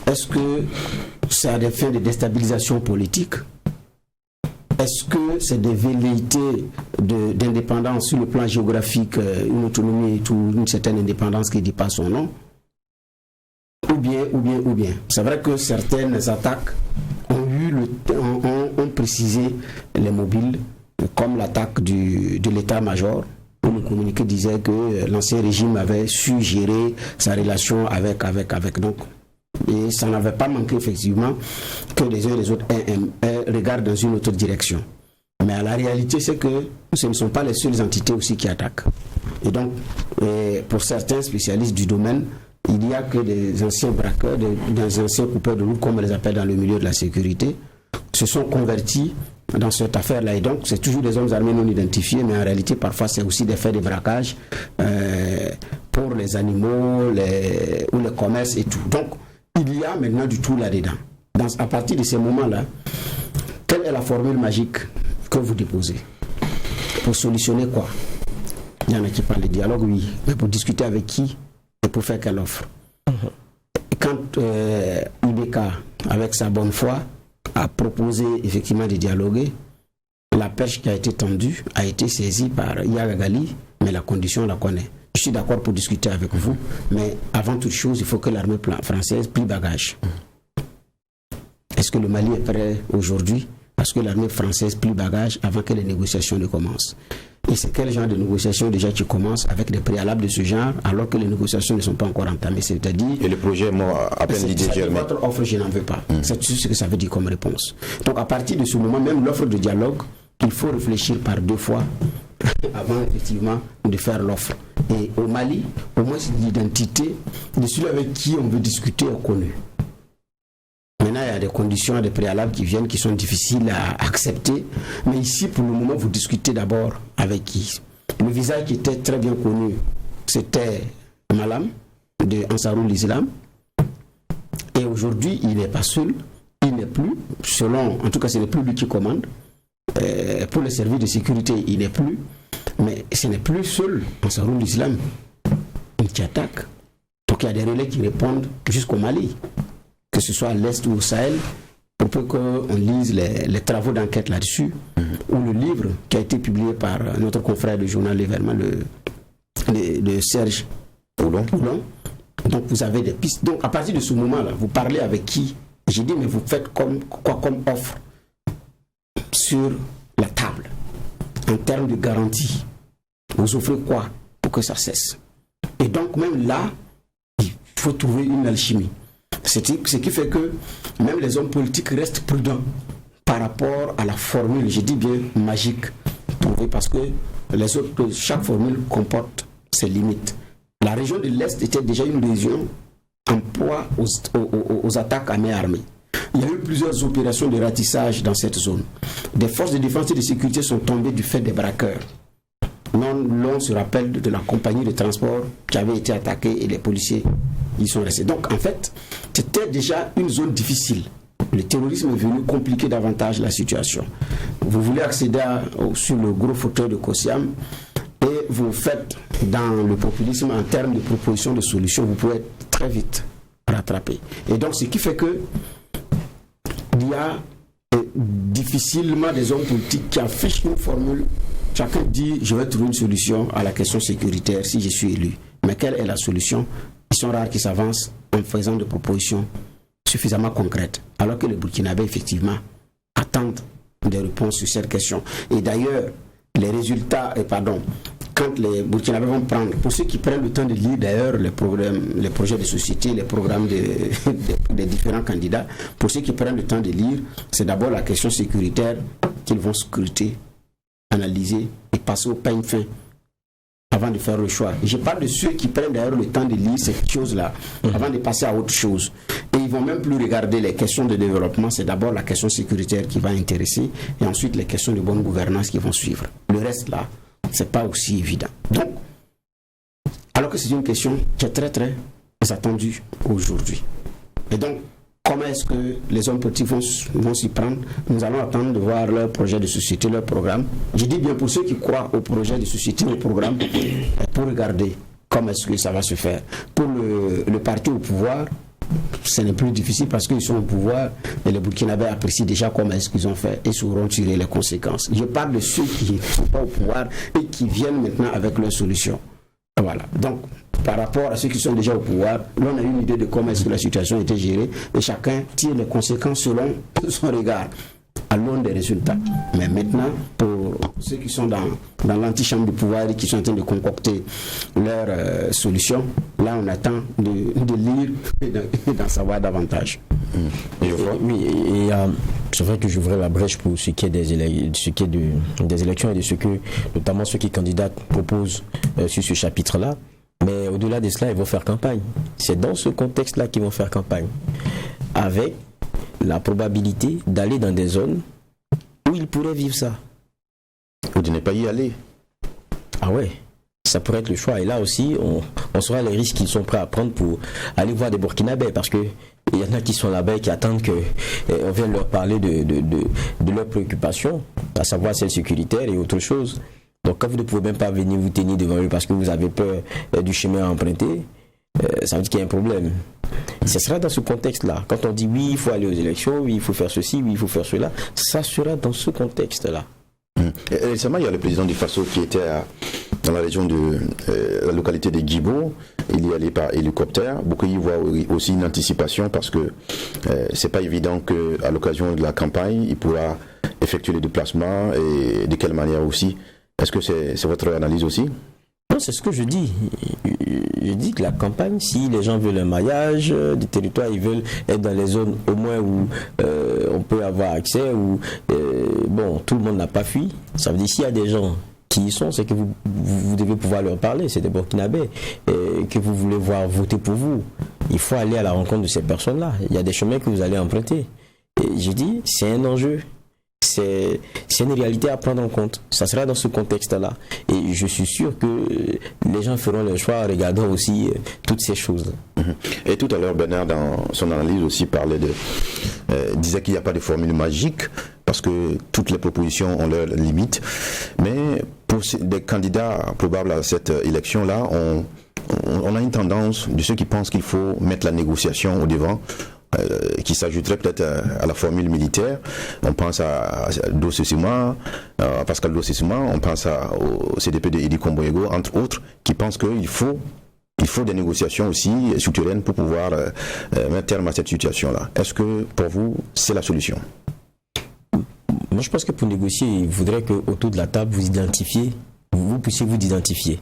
Est-ce que c'est à des fins de déstabilisation politique? Est-ce que c'est des velléités d'indépendance sur le plan géographique, une autonomie ou une certaine indépendance qui ne dit pas son nom? Ou bien. C'est vrai que certaines attaques ont précisé les mobiles, comme l'attaque de l'état-major, où le communiqué disait que l'ancien régime avait su gérer sa relation avec. Donc, et ça n'avait pas manqué effectivement que les uns et les autres regardent dans une autre direction. Mais la réalité, c'est que ce ne sont pas les seules entités aussi qui attaquent. Et donc, pour certains spécialistes du domaine, il n'y a que des anciens braqueurs, des anciens coupeurs de route, comme on les appelle dans le milieu de la sécurité, se sont convertis dans cette affaire-là. Et donc, c'est toujours des hommes armés non identifiés, mais en réalité, parfois, c'est aussi des faits de braquage pour les animaux ou les commerces et tout. Donc, il y a maintenant du tout là-dedans. À partir de ces moments-là, quelle est la formule magique que vous déposez? Pour solutionner quoi? Il y en a qui parlent de dialogue, oui. Mais pour discuter avec qui et pour faire quelle offre? Quand IBK, avec sa bonne foi, a proposé effectivement de dialoguer, la perche qui a été tendue a été saisie par Yagagali, mais la condition on la connaît. Je suis d'accord pour discuter avec vous, mais avant toute chose, il faut que l'armée française plie bagage. Est-ce que le Mali est prêt aujourd'hui parce que l'armée française plie bagage avant que les négociations ne commencent? Et c'est quel genre de négociations déjà qui commencent avec des préalables de ce genre alors que les négociations ne sont pas encore entamées? C'est-à-dire... Et le projet, moi, à peine l'idée germée. Votre offre, je n'en veux pas. C'est tout ce que ça veut dire comme réponse. Donc à partir de ce moment, même l'offre de dialogue, il faut réfléchir par deux fois avant effectivement de faire l'offre. Et au Mali, au moins l'identité de celui avec qui on veut discuter est connue. Maintenant, il y a des conditions, des préalables qui viennent, qui sont difficiles à accepter. Mais ici, pour le moment, vous discutez d'abord avec qui? Le visage qui était très bien connu, c'était Malam, de Ansarul Islam. Et aujourd'hui, il n'est pas seul. Il n'est plus, en tout cas, ce n'est plus lui qui commande. Pour les services de sécurité, il n'est plus. Mais ce n'est plus seul Ansarul Islam qui attaque. Donc, il y a des relais qui répondent jusqu'au Mali, que ce soit à l'Est ou au Sahel, pour peu qu'on lise les travaux d'enquête là-dessus, ou le livre qui a été publié par notre confrère du journal L'Événement, de Serge Poulon. Donc vous avez des pistes. Donc à partir de ce moment-là, vous parlez avec qui? J'ai dit, mais vous faites comme offre sur la table en termes de garantie? Vous offrez quoi pour que ça cesse? Et donc même là, il faut trouver une alchimie. Ce qui fait que même les hommes politiques restent prudents par rapport à la formule, je dis bien magique, parce que chaque formule comporte ses limites. La région de l'Est était déjà une région en proie aux attaques à main armée. il y a eu plusieurs opérations de ratissage dans cette zone. Des forces de défense et de sécurité sont tombées du fait des braqueurs. L'on se rappelle de la compagnie de transport qui avait été attaquée et les policiers y sont restés. Donc en fait, c'était déjà une zone difficile. Le terrorisme est venu compliquer davantage la situation. Vous voulez accéder sur le gros fauteuil de Kosiam et vous faites dans le populisme en termes de propositions de solutions, vous pouvez être très vite rattrapé. Et donc ce qui fait que il y a difficilement des hommes politiques qui affichent une formule. Chacun dit je vais trouver une solution à la question sécuritaire si je suis élu. Mais quelle est la solution? Ils sont rares qui s'avancent en faisant des propositions suffisamment concrètes. Alors que les Burkinabés, effectivement, attendent des réponses sur cette question. Et d'ailleurs, les résultats, quand les Burkinabés vont prendre, pour ceux qui prennent le temps de lire d'ailleurs les projets de société, les programmes des différents candidats, pour ceux qui prennent le temps de lire, c'est d'abord la question sécuritaire qu'ils vont scruter, analyser et passer au peigne fin avant de faire le choix. Je parle de ceux qui prennent d'ailleurs le temps de lire cette chose-là avant de passer à autre chose. Et ils vont même plus regarder les questions de développement, c'est d'abord la question sécuritaire qui va intéresser et ensuite les questions de bonne gouvernance qui vont suivre. Le reste là, c'est pas aussi évident. Donc, alors que c'est une question qui est très très attendue aujourd'hui. Et donc, comment est-ce que les hommes politiques vont s'y prendre? Nous allons attendre de voir leur projet de société, leur programme. Je dis bien pour ceux qui croient au projet de société, au programme, pour regarder comment est-ce que ça va se faire. Pour le parti au pouvoir, ce n'est plus difficile parce qu'ils sont au pouvoir et les Burkinabés apprécient déjà comment est-ce qu'ils ont fait et sauront tirer les conséquences. Je parle de ceux qui ne sont pas au pouvoir et qui viennent maintenant avec leurs solutions. Voilà. Donc, par rapport à ceux qui sont déjà au pouvoir, l'on a une idée de comment est-ce que la situation a été gérée et chacun tire les conséquences selon son regard à l'aune des résultats. Mais maintenant, pour ceux qui sont dans l'antichambre du pouvoir et qui sont en train de concocter leurs solutions, là on attend de lire et d'en savoir davantage. Oui, et c'est vrai que j'ouvrais la brèche pour ce qui est des élections et de ce que, notamment ceux qui candidatent proposent sur ce chapitre-là. Mais au-delà de cela, ils vont faire campagne. C'est dans ce contexte-là qu'ils vont faire campagne. Avec la probabilité d'aller dans des zones où ils pourraient vivre ça. Ou de ne pas y aller. Ah ouais, ça pourrait être le choix. Et là aussi, on saura les risques qu'ils sont prêts à prendre pour aller voir des Burkinabés. Parce qu'il y en a qui sont là-bas et qui attendent qu'on vienne leur parler de leurs préoccupations, à savoir celles sécuritaires et autre chose. Donc quand vous ne pouvez même pas venir vous tenir devant eux parce que vous avez peur du chemin à emprunter, ça veut dire qu'il y a un problème. Ce sera dans ce contexte-là. Quand on dit oui, il faut aller aux élections, oui, il faut faire ceci, oui, il faut faire cela, ça sera dans ce contexte-là. Et récemment, il y a le président du Faso qui était dans la région de la localité de Djibo. Il y allait par hélicoptère. Beaucoup y voient aussi une anticipation parce que c'est pas évident qu'à l'occasion de la campagne, il pourra effectuer les déplacements et de quelle manière aussi. Est-ce que c'est votre analyse aussi? Non, c'est ce que je dis. Je dis que la campagne, si les gens veulent un maillage du territoire, ils veulent être dans les zones au moins où on peut avoir accès, où tout le monde n'a pas fui. Ça veut dire s'il y a des gens qui y sont, c'est que vous devez pouvoir leur parler. C'est des Burkinabés que vous voulez voir voter pour vous. Il faut aller à la rencontre de ces personnes-là. Il y a des chemins que vous allez emprunter. Et j'ai dit, c'est un enjeu. C'est une réalité à prendre en compte. Ça sera dans ce contexte-là. Et je suis sûr que les gens feront leur choix en regardant aussi toutes ces choses. Et tout à l'heure, Bernard, dans son analyse aussi, disait qu'il n'y a pas de formule magique parce que toutes les propositions ont leurs limites. Mais pour des candidats probables à cette élection-là, on a une tendance de ceux qui pensent qu'il faut mettre la négociation au devant. Qui s'ajouterait peut-être à la formule militaire. On pense à Dossé Sima, à Pascal Dossé Sima, on pense au CDP de Idi Komboyego, entre autres, qui pensent qu'il faut des négociations aussi souterraines pour pouvoir mettre terme à cette situation-là. Est-ce que pour vous, c'est la solution? Moi, je pense que pour négocier, il faudrait qu'autour de la table, vous puissiez vous identifier.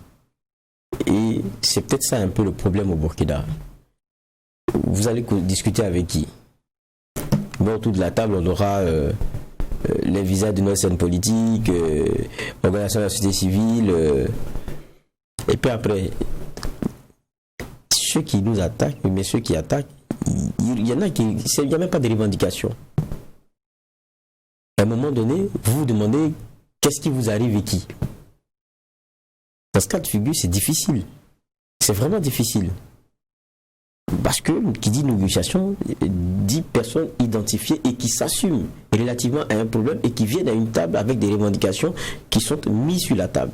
Et c'est peut-être ça un peu le problème au Burkina. Vous allez discuter avec qui? Bon, autour de la table, on aura les visas de nos scènes politiques, l'organisation de la société civile, et puis après, ceux qui nous attaquent, mais ceux qui attaquent, il y en a qui, il n'y a même pas de revendication. À un moment donné, vous vous demandez qu'est-ce qui vous arrive et qui. Dans ce cas de figure, c'est difficile. C'est vraiment difficile. Parce que qui dit négociation dit personnes identifiées et qui s'assument relativement à un problème et qui viennent à une table avec des revendications qui sont mises sur la table.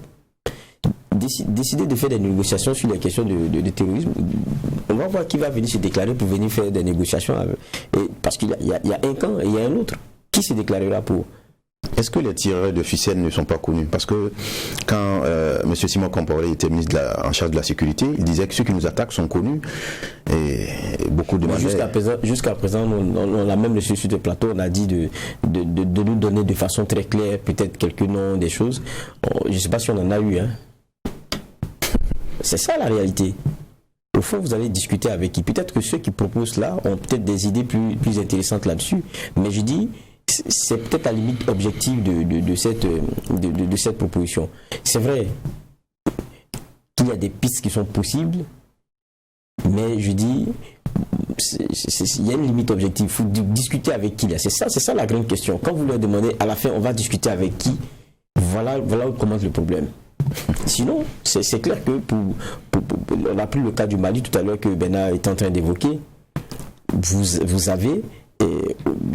Décider de faire des négociations sur les questions de terrorisme, on va voir qui va venir se déclarer pour venir faire des négociations parce qu'il y a un camp et il y a un autre. Qui se déclarera pour? Est-ce que les tireurs de ficelles ne sont pas connus? Parce que quand M. Simon Compaoré était ministre en charge de la sécurité, il disait que ceux qui nous attaquent sont connus. Et beaucoup de Jusqu'à présent, on a même reçu sur le plateau, on a dit de nous donner de façon très claire peut-être quelques noms, des choses. Je ne sais pas si on en a eu. Hein. C'est ça la réalité. Au fond, vous allez discuter avec qui? Peut-être que ceux qui proposent là ont peut-être des idées plus intéressantes là-dessus. Mais je dis, c'est peut-être la limite objective de cette proposition. C'est vrai qu'il y a des pistes qui sont possibles, mais je dis, il y a une limite objective. Il faut discuter avec qui là. C'est ça la grande question. Quand vous leur demandez, à la fin, on va discuter avec qui, voilà où commence le problème. Sinon, c'est clair que on a pris le cas du Mali tout à l'heure que Bernard est en train d'évoquer. Vous avez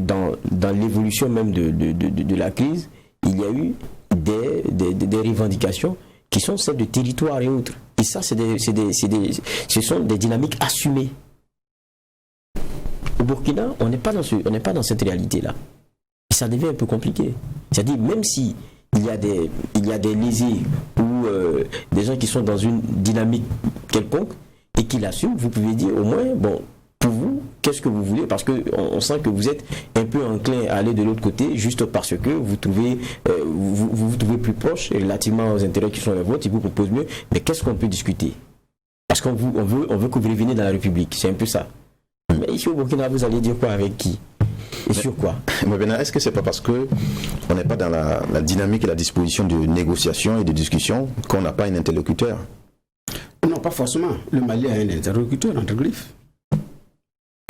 dans l'évolution même de la crise, il y a eu des revendications qui sont celles de territoire et autres. Et ça, ce sont des dynamiques assumées. Au Burkina, on n'est pas dans cette réalité-là. Et ça devient un peu compliqué. C'est-à-dire, même si il y a des lésés ou des gens qui sont dans une dynamique quelconque et qui l'assument, vous pouvez dire au moins, bon, pour vous, qu'est-ce que vous voulez? Parce qu'on sent que vous êtes un peu enclin à aller de l'autre côté juste parce que vous vous trouvez plus proche relativement aux intérêts qui sont les vôtres, ils vous proposent mieux. Mais qu'est-ce qu'on peut discuter? Parce qu'on veut que vous reveniez dans la République, c'est un peu ça. Mais ici au Burkina, vous allez dire quoi avec qui? Et sur quoi? Mais Bernard, est-ce que c'est pas parce que on n'est pas dans la dynamique et la disposition de négociation et de discussion qu'on n'a pas un interlocuteur? Non, pas forcément. Le Mali a un interlocuteur, entre griffes.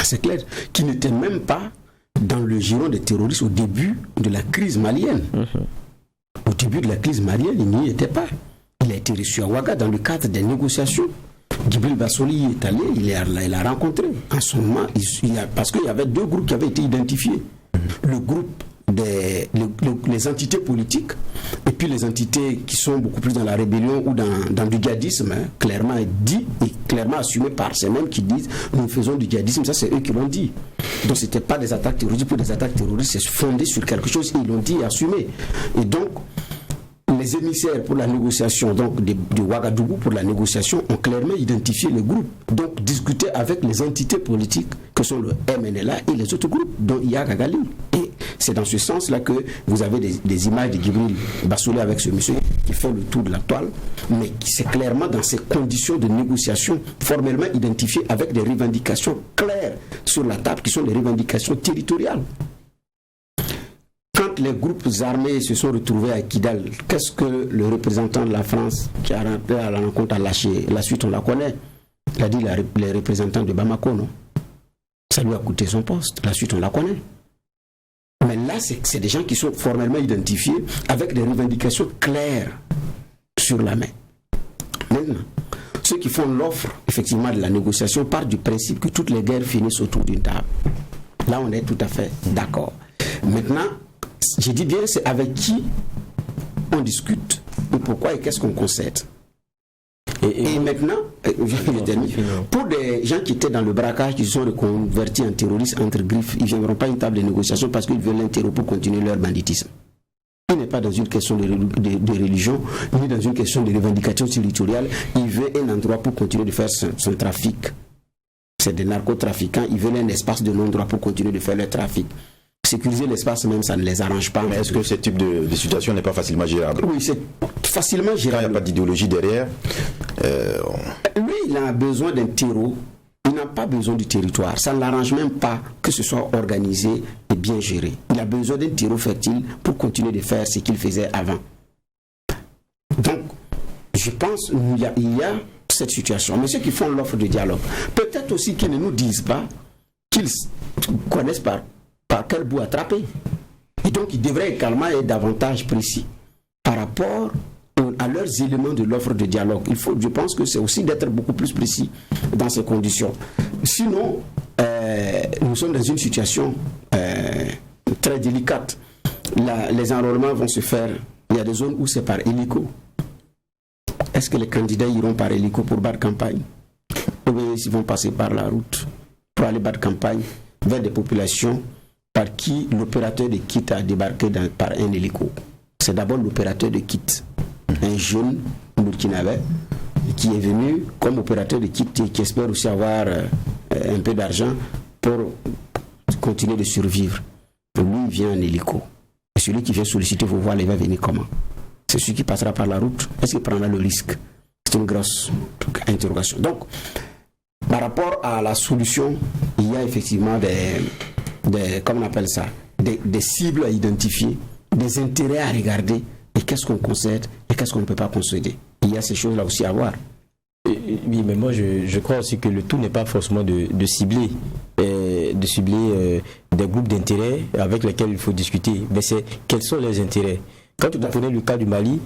C'est clair, qui n'était même pas dans le giron des terroristes au début de la crise malienne. Au début de la crise malienne, il n'y était pas. Il a été reçu à Ouaga dans le cadre des négociations. Djibril Bassoli est allé, il a rencontré. En ce moment, parce qu'il y avait deux groupes qui avaient été identifiés. Le groupe les entités politiques et puis les entités qui sont beaucoup plus dans la rébellion ou dans du djihadisme, hein, clairement dit et clairement assumé par ces mêmes qui disent nous faisons du djihadisme, ça c'est eux qui l'ont dit. Donc c'était pas des attaques terroristes, pour des attaques terroristes c'est fondé sur quelque chose, ils l'ont dit et assumé. Et donc les émissaires pour la négociation, donc de Ouagadougou pour la négociation, ont clairement identifié le groupe. Donc discuter avec les entités politiques que sont le MNLA et les autres groupes, dont Iya Gagali. Et c'est dans ce sens-là que vous avez des images de Djibril Bassoli avec ce monsieur qui fait le tour de la toile, mais qui c'est clairement dans ces conditions de négociation formellement identifiées avec des revendications claires sur la table qui sont des revendications territoriales. Quand les groupes armés se sont retrouvés à Kidal, qu'est-ce que le représentant de la France qui a rentré à la rencontre a lâché? La suite, on la connaît. Il a dit les représentants de Bamako, non? Ça lui a coûté son poste. La suite, on la connaît. Mais là, c'est des gens qui sont formellement identifiés avec des revendications claires sur la main. Maintenant, ceux qui font l'offre, effectivement, de la négociation partent du principe que toutes les guerres finissent autour d'une table. Là, on est tout à fait d'accord. Maintenant, je dis bien, c'est avec qui on discute et pourquoi et qu'est-ce qu'on concède. Et maintenant, pour des gens qui étaient dans le braquage, qui se sont reconvertis en terroristes entre griffes, ils ne viendront pas à une table de négociation parce qu'ils veulent l'interrompre pour continuer leur banditisme. Il n'est pas dans une question de religion, ni dans une question de revendication territoriale. Il veut un endroit pour continuer de faire son trafic. C'est des narcotrafiquants, ils veulent un espace de non-droit pour continuer de faire leur trafic. Sécuriser l'espace même, ça ne les arrange pas. Mais est-ce que ce type de situation n'est pas facilement gérable? Oui, c'est facilement gérable. Il n'y a pas d'idéologie derrière. Lui, il a besoin d'un terreau. Il n'a pas besoin du territoire. Ça ne l'arrange même pas que ce soit organisé et bien géré. Il a besoin d'un terreau fertile pour continuer de faire ce qu'il faisait avant. Donc, je pense qu'il y a cette situation. Mais ceux qui font l'offre de dialogue, peut-être aussi qu'ils ne nous disent pas qu'ils connaissent par quel bout attraper. Et donc, ils devraient également être davantage précis par rapport à leurs éléments de l'offre de dialogue. Je pense que c'est aussi d'être beaucoup plus précis dans ces conditions. Sinon, nous sommes dans une situation très délicate. Les enrôlements vont se faire. Il y a des zones où c'est par hélico. Est-ce que les candidats iront par hélico pour battre campagne? Ou bien ils vont passer par la route pour aller battre campagne vers des populations par qui l'opérateur de kit a débarqué par un hélico? C'est d'abord l'opérateur de kit, un jeune burkinabé qui est venu comme opérateur de kit et qui espère aussi avoir un peu d'argent pour continuer de survivre. Lui, il vient en hélico. Et celui qui vient solliciter vos voiles, il va venir comment? C'est celui qui passera par la route. Est-ce qu'il prendra le risque? C'est une grosse interrogation. Donc, par rapport à la solution, il y a effectivement comment on appelle ça, des cibles à identifier, des intérêts à regarder, et qu'est-ce qu'on concède et qu'est-ce qu'on ne peut pas concéder. Il y a ces choses-là aussi à voir. Oui, mais moi je crois aussi que le tout n'est pas forcément de cibler des groupes d'intérêts avec lesquels il faut discuter, mais c'est quels sont les intérêts. Quand vous prenez le cas du Mali,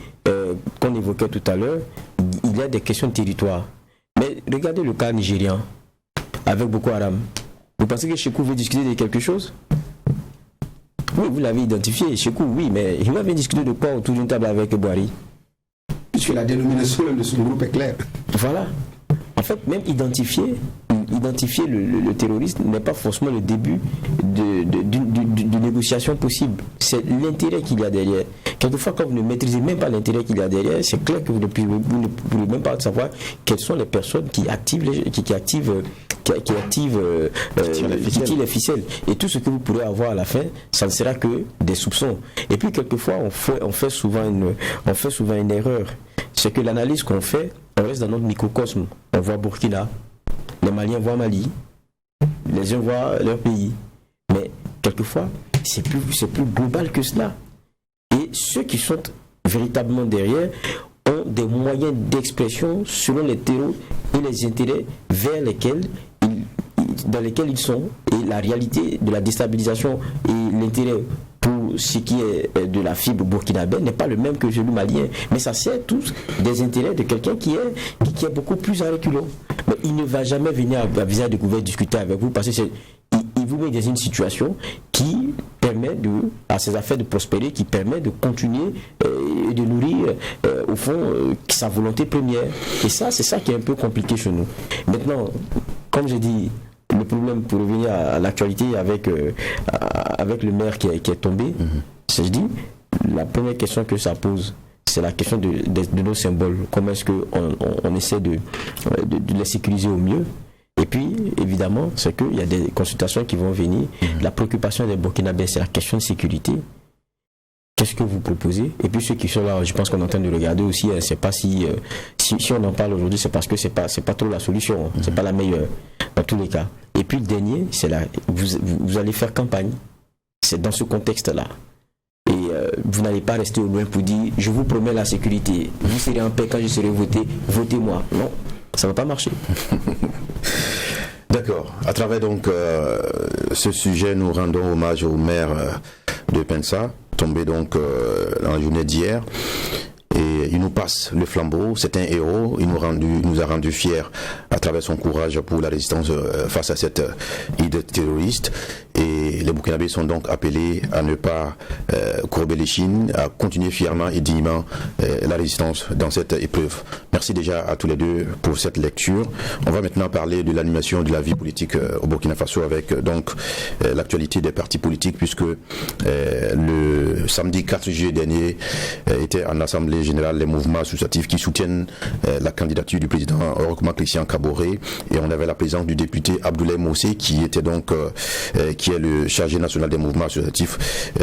qu'on évoquait tout à l'heure, il y a des questions de territoire. Mais regardez le cas nigérien, avec Boko Haram. Vous pensez que Chekou veut discuter de quelque chose? Oui, vous l'avez identifié, Chekou, oui, mais il va venir discuter de quoi autour d'une table avec Boari? Puisque la dénomination de son groupe est claire. Voilà. En fait, même identifier le terroriste n'est pas forcément le début d'une négociation possible. C'est l'intérêt qu'il y a derrière. Quelquefois, quand vous ne maîtrisez même pas l'intérêt qu'il y a derrière, c'est clair que vous ne pouvez même pas savoir quelles sont les personnes qui tirent les ficelles. Et tout ce que vous pourrez avoir à la fin, ça ne sera que des soupçons. Et puis, quelquefois, on fait souvent une erreur. C'est que l'analyse qu'on fait, on reste dans notre microcosme. On voit Burkina, les Maliens voient Mali, les uns voient leur pays. Mais quelquefois, c'est plus global que cela. Et ceux qui sont véritablement derrière ont des moyens d'expression selon les terreaux et les intérêts dans lesquels ils sont. Et la réalité de la déstabilisation et l'intérêt pour ce qui est de la fibre burkinabé n'est pas le même que celui malien. Mais ça sert tous des intérêts de quelqu'un qui est beaucoup plus à reculons. Mais il ne va jamais venir à visage découvert discuter avec vous parce qu'il vous met dans une situation qui permet à ses affaires de prospérer, qui permet de continuer et de nourrir au fond sa volonté première. Et ça, c'est ça qui est un peu compliqué chez nous. Maintenant, comme j'ai dit, le problème, pour revenir à l'actualité avec le maire qui est tombé, je dis, la première question que ça pose, c'est la question de nos symboles. Comment est-ce qu'on essaie de les sécuriser au mieux? Et puis, évidemment, c'est qu'il y a des consultations qui vont venir. La préoccupation des Burkinabés, c'est la question de sécurité. Qu'est-ce que vous proposez? Et puis ceux qui sont là, je pense qu'on est en train de regarder aussi, c'est pas si on en parle aujourd'hui, c'est parce que c'est pas trop la solution, c'est pas la meilleure dans tous les cas. Et puis le dernier, c'est là, vous allez faire campagne. C'est dans ce contexte-là. Et vous n'allez pas rester au loin pour dire, je vous promets la sécurité, vous serez en paix quand je serai voté, votez-moi. Non, ça va pas marcher. D'accord. À travers donc ce sujet, nous rendons hommage au maire de Pensa, tombé donc dans la journée d'hier. Et il nous passe le flambeau, c'est un héros, il nous a rendu fiers à travers son courage pour la résistance face à cette idée terroriste. Et les Burkinabés sont donc appelés à ne pas courber les chines, à continuer fièrement et dignement la résistance dans cette épreuve. Merci déjà à tous les deux pour cette lecture. On va maintenant parler de l'animation de la vie politique au Burkina Faso avec donc l'actualité des partis politiques, puisque le samedi 4 juillet dernier était en assemblée générale les mouvements associatifs qui soutiennent la candidature du président Roch Marc Christian Kaboré, et on avait la présence du député Abdoulaye Moussé qui était donc qui est le chargé national des mouvements associatifs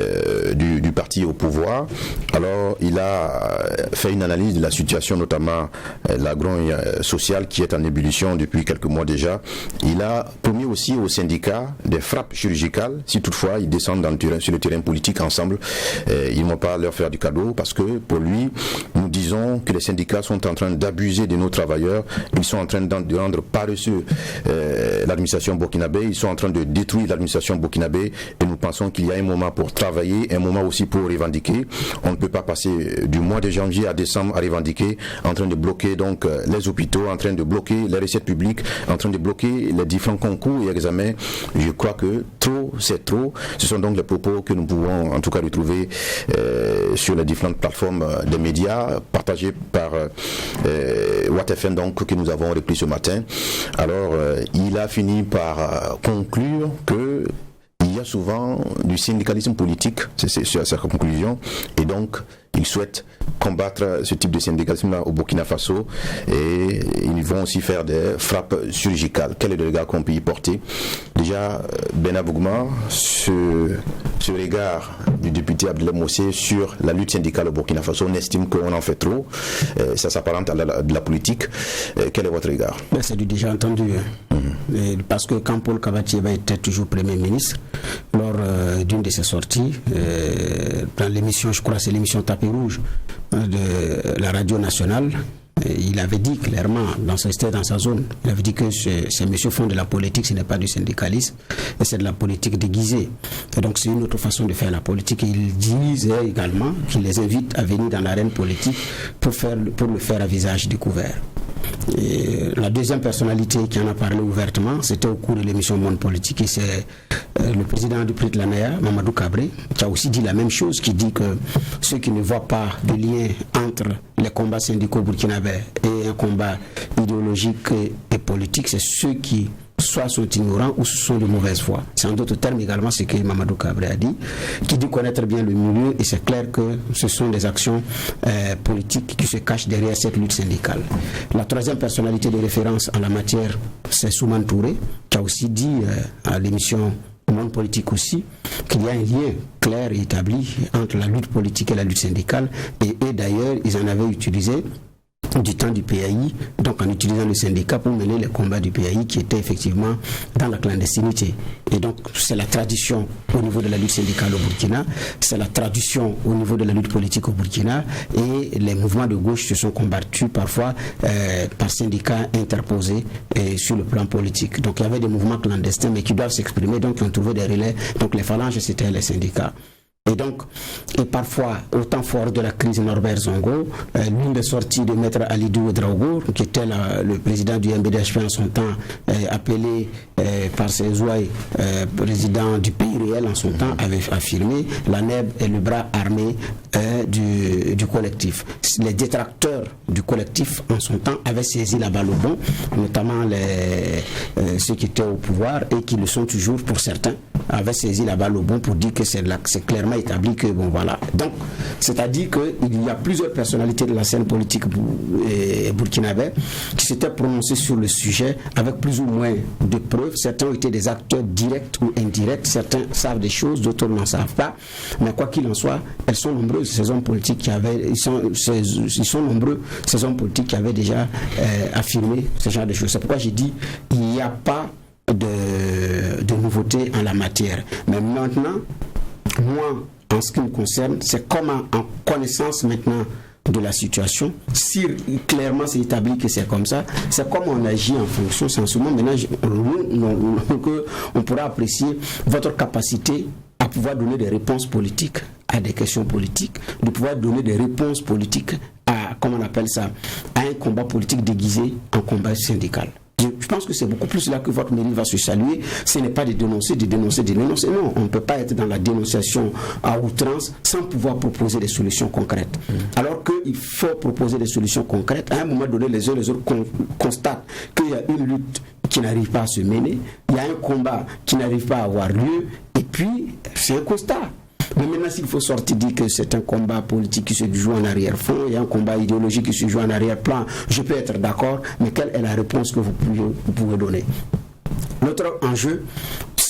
du parti au pouvoir. Alors, il a fait une analyse de la situation, notamment la grogne sociale qui est en ébullition depuis quelques mois déjà. Il a promis aussi aux syndicats des frappes chirurgicales, si toutefois ils descendent sur le terrain politique ensemble. Ils ne vont pas leur faire du cadeau, parce que pour lui, nous disons que les syndicats sont en train d'abuser de nos travailleurs, ils sont en train de rendre paresseux l'administration burkinabé, ils sont en train de détruire l'administration burkinabé, et nous pensons qu'il y a un moment pour travailler, un moment aussi pour revendiquer. On ne peut pas passer du mois de janvier à décembre à revendiquer, en train de bloquer donc les hôpitaux, en train de bloquer les recettes publiques, en train de bloquer les différents concours et examens. Je crois que trop, c'est trop. Ce sont donc les propos que nous pouvons en tout cas retrouver sur les différentes plateformes des médias, partagés par WattFM, donc, que nous avons repris ce matin. Alors, il a fini par conclure que il y a souvent du syndicalisme politique, c'est sa conclusion, et donc ils souhaitent combattre ce type de syndicalisme-là au Burkina Faso, et ils vont aussi faire des frappes chirurgicales. Quel est le regard qu'on peut y porter? Déjà, Bena Bougma, ce regard du député Abdoulaye Mossé sur la lutte syndicale au Burkina Faso, on estime qu'on en fait trop, ça s'apparente à de la politique. Quel est votre regard? C'est du déjà entendu, parce que quand Paul Kabatieba était toujours Premier ministre, lors d'une de ses sorties, dans l'émission, je crois c'est l'émission Tapis Rouge de la radio nationale, il avait dit clairement, c'était dans sa zone, il avait dit que ces messieurs font de la politique, ce n'est pas du syndicalisme, et c'est de la politique déguisée. Et donc c'est une autre façon de faire la politique. Et il disait également qu'il les invite à venir dans l'arène politique pour le faire à visage découvert. Et la deuxième personnalité qui en a parlé ouvertement, c'était au cours de l'émission Monde Politique, et c'est le président du prix de l'ANEA, Mamadou Kabré, qui a aussi dit la même chose, qui dit que ceux qui ne voient pas de lien entre les combats syndicaux burkinabés et un combat idéologique et politique, c'est ceux qui soit sont ignorants ou sont de mauvaise foi. C'est en d'autres termes également ce que Mamadou Kabré a dit, qui dit connaître bien le milieu, et c'est clair que ce sont des actions politiques qui se cachent derrière cette lutte syndicale. La troisième personnalité de référence en la matière, c'est Souman Touré, qui a aussi dit à l'émission Monde Politique aussi, qu'il y a un lien clair et établi entre la lutte politique et la lutte syndicale, et d'ailleurs ils en avaient utilisé du temps du PAI, donc en utilisant le syndicat pour mener les combats du PAI qui étaient effectivement dans la clandestinité. Et donc c'est la tradition au niveau de la lutte syndicale au Burkina, c'est la tradition au niveau de la lutte politique au Burkina, et les mouvements de gauche se sont combattus parfois par syndicats interposés sur le plan politique. Donc il y avait des mouvements clandestins mais qui doivent s'exprimer, donc qui ont trouvé des relais. Donc les phalanges, c'était les syndicats. Et donc, et parfois, au temps fort de la crise Norbert Zongo, l'une des sorties de Maître Alidou Ouedraogo, qui était le président du MBDHP en son temps, appelé par ses ouailles président du pays réel en son temps, avait affirmé la NEB est le bras armé du collectif. Les détracteurs du collectif en son temps avaient saisi la balle au bon, notamment ceux qui étaient au pouvoir et qui le sont toujours pour certains, avaient saisi la balle au bon pour dire que c'est clairement établi que bon voilà. Donc c'est-à-dire qu'il y a plusieurs personnalités de la scène politique burkinabé qui s'étaient prononcées sur le sujet avec plus ou moins de preuves. Certains ont été des acteurs directs ou indirects, certains savent des choses, d'autres n'en savent pas, mais quoi qu'il en soit, elles sont nombreuses, ces hommes politiques qui avaient ils sont nombreux, ces hommes politiques qui avaient déjà affirmé ce genre de choses. C'est pourquoi j'ai dit il n'y a pas de nouveauté en la matière. Mais maintenant, moi, en ce qui me concerne, c'est comment, en connaissance maintenant de la situation, si clairement c'est établi que c'est comme ça, c'est comment on agit en fonction. C'est en ce moment maintenant on pourra apprécier votre capacité à pouvoir donner des réponses politiques à des questions politiques, de pouvoir donner des réponses politiques à, comment on appelle ça, à un combat politique déguisé en combat syndical. Je pense que c'est beaucoup plus là que votre mérite va se saluer. Ce n'est pas de dénoncer. Non, on ne peut pas être dans la dénonciation à outrance sans pouvoir proposer des solutions concrètes. Alors qu'il faut proposer des solutions concrètes. À un moment donné, les uns les autres constatent qu'il y a une lutte qui n'arrive pas à se mener, il y a un combat qui n'arrive pas à avoir lieu, et puis c'est un constat. Mais maintenant, s'il faut sortir dire que c'est un combat politique qui se joue en arrière-fond, il y a un combat idéologique qui se joue en arrière-plan, je peux être d'accord, mais quelle est la réponse que vous pouvez donner? L'autre enjeu,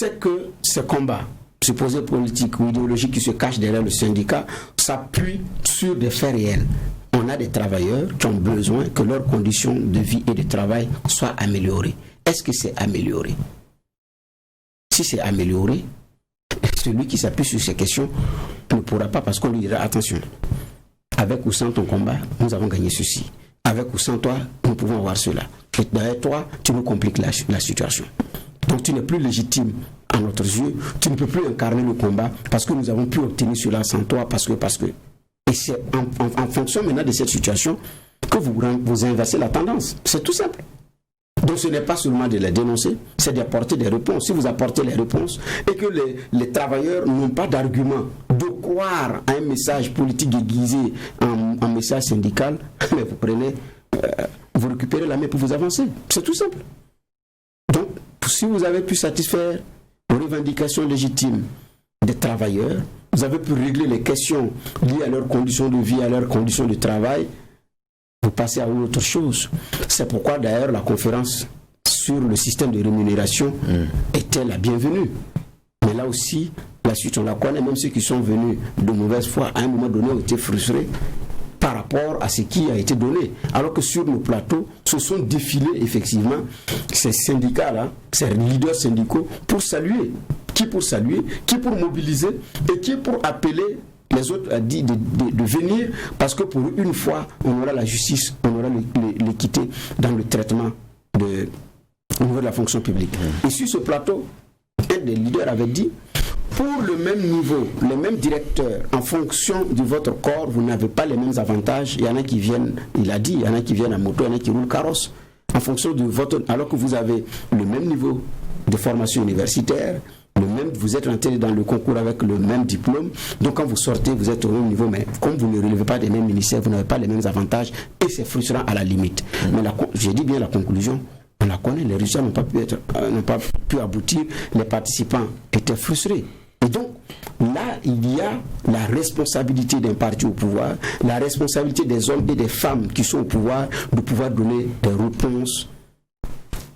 c'est que ce combat, supposé politique ou idéologique qui se cache derrière le syndicat, s'appuie sur des faits réels. On a des travailleurs qui ont besoin que leurs conditions de vie et de travail soient améliorées. Est-ce que c'est amélioré? Si c'est amélioré, celui qui s'appuie sur ces questions ne pourra pas, parce qu'on lui dira attention, avec ou sans ton combat, nous avons gagné ceci. Avec ou sans toi, nous pouvons avoir cela. Et derrière toi, tu nous compliques la situation. Donc tu n'es plus légitime à notre yeux, tu ne peux plus incarner le combat parce que nous avons pu obtenir cela sans toi, parce que. Et c'est en fonction maintenant de cette situation que vous inversez la tendance. C'est tout simple. Donc ce n'est pas seulement de les dénoncer, c'est d'apporter des réponses. Si vous apportez les réponses et que les travailleurs n'ont pas d'argument de croire à un message politique déguisé en message syndical, mais vous prenez, vous récupérez la main pour vous avancer. C'est tout simple. Donc, si vous avez pu satisfaire aux revendications légitimes des travailleurs, vous avez pu régler les questions liées à leurs conditions de vie, à leurs conditions de travail, vous passez à une autre chose. C'est pourquoi d'ailleurs la conférence sur le système de rémunération était la bienvenue. Mais là aussi, la suite on la connaît, même ceux qui sont venus de mauvaise foi à un moment donné ont été frustrés par rapport à ce qui a été donné. Alors que sur nos plateaux, se sont défilés effectivement ces syndicats-là, ces leaders syndicaux pour saluer. Qui pour saluer, qui pour mobiliser et qui pour appeler les autres a dit de venir, parce que pour une fois, on aura la justice, on aura l'équité dans le traitement au niveau de la fonction publique. Et sur ce plateau, un des leaders avait dit, pour le même niveau, les mêmes directeurs, en fonction de votre corps, vous n'avez pas les mêmes avantages. Il y en a qui viennent, il a dit, il y en a qui viennent à moto, il y en a qui roulent carrosse. En fonction de votre, alors que vous avez le même niveau de formation universitaire, vous êtes rentré dans le concours avec le même diplôme, donc quand vous sortez, vous êtes au même niveau, mais comme vous ne relevez pas des mêmes ministères, vous n'avez pas les mêmes avantages, et c'est frustrant à la limite. Mais j'ai dit bien la conclusion, on la connaît, les résultats n'ont pas pu aboutir, les participants étaient frustrés. Et donc, là, il y a la responsabilité d'un parti au pouvoir, la responsabilité des hommes et des femmes qui sont au pouvoir, de pouvoir donner des réponses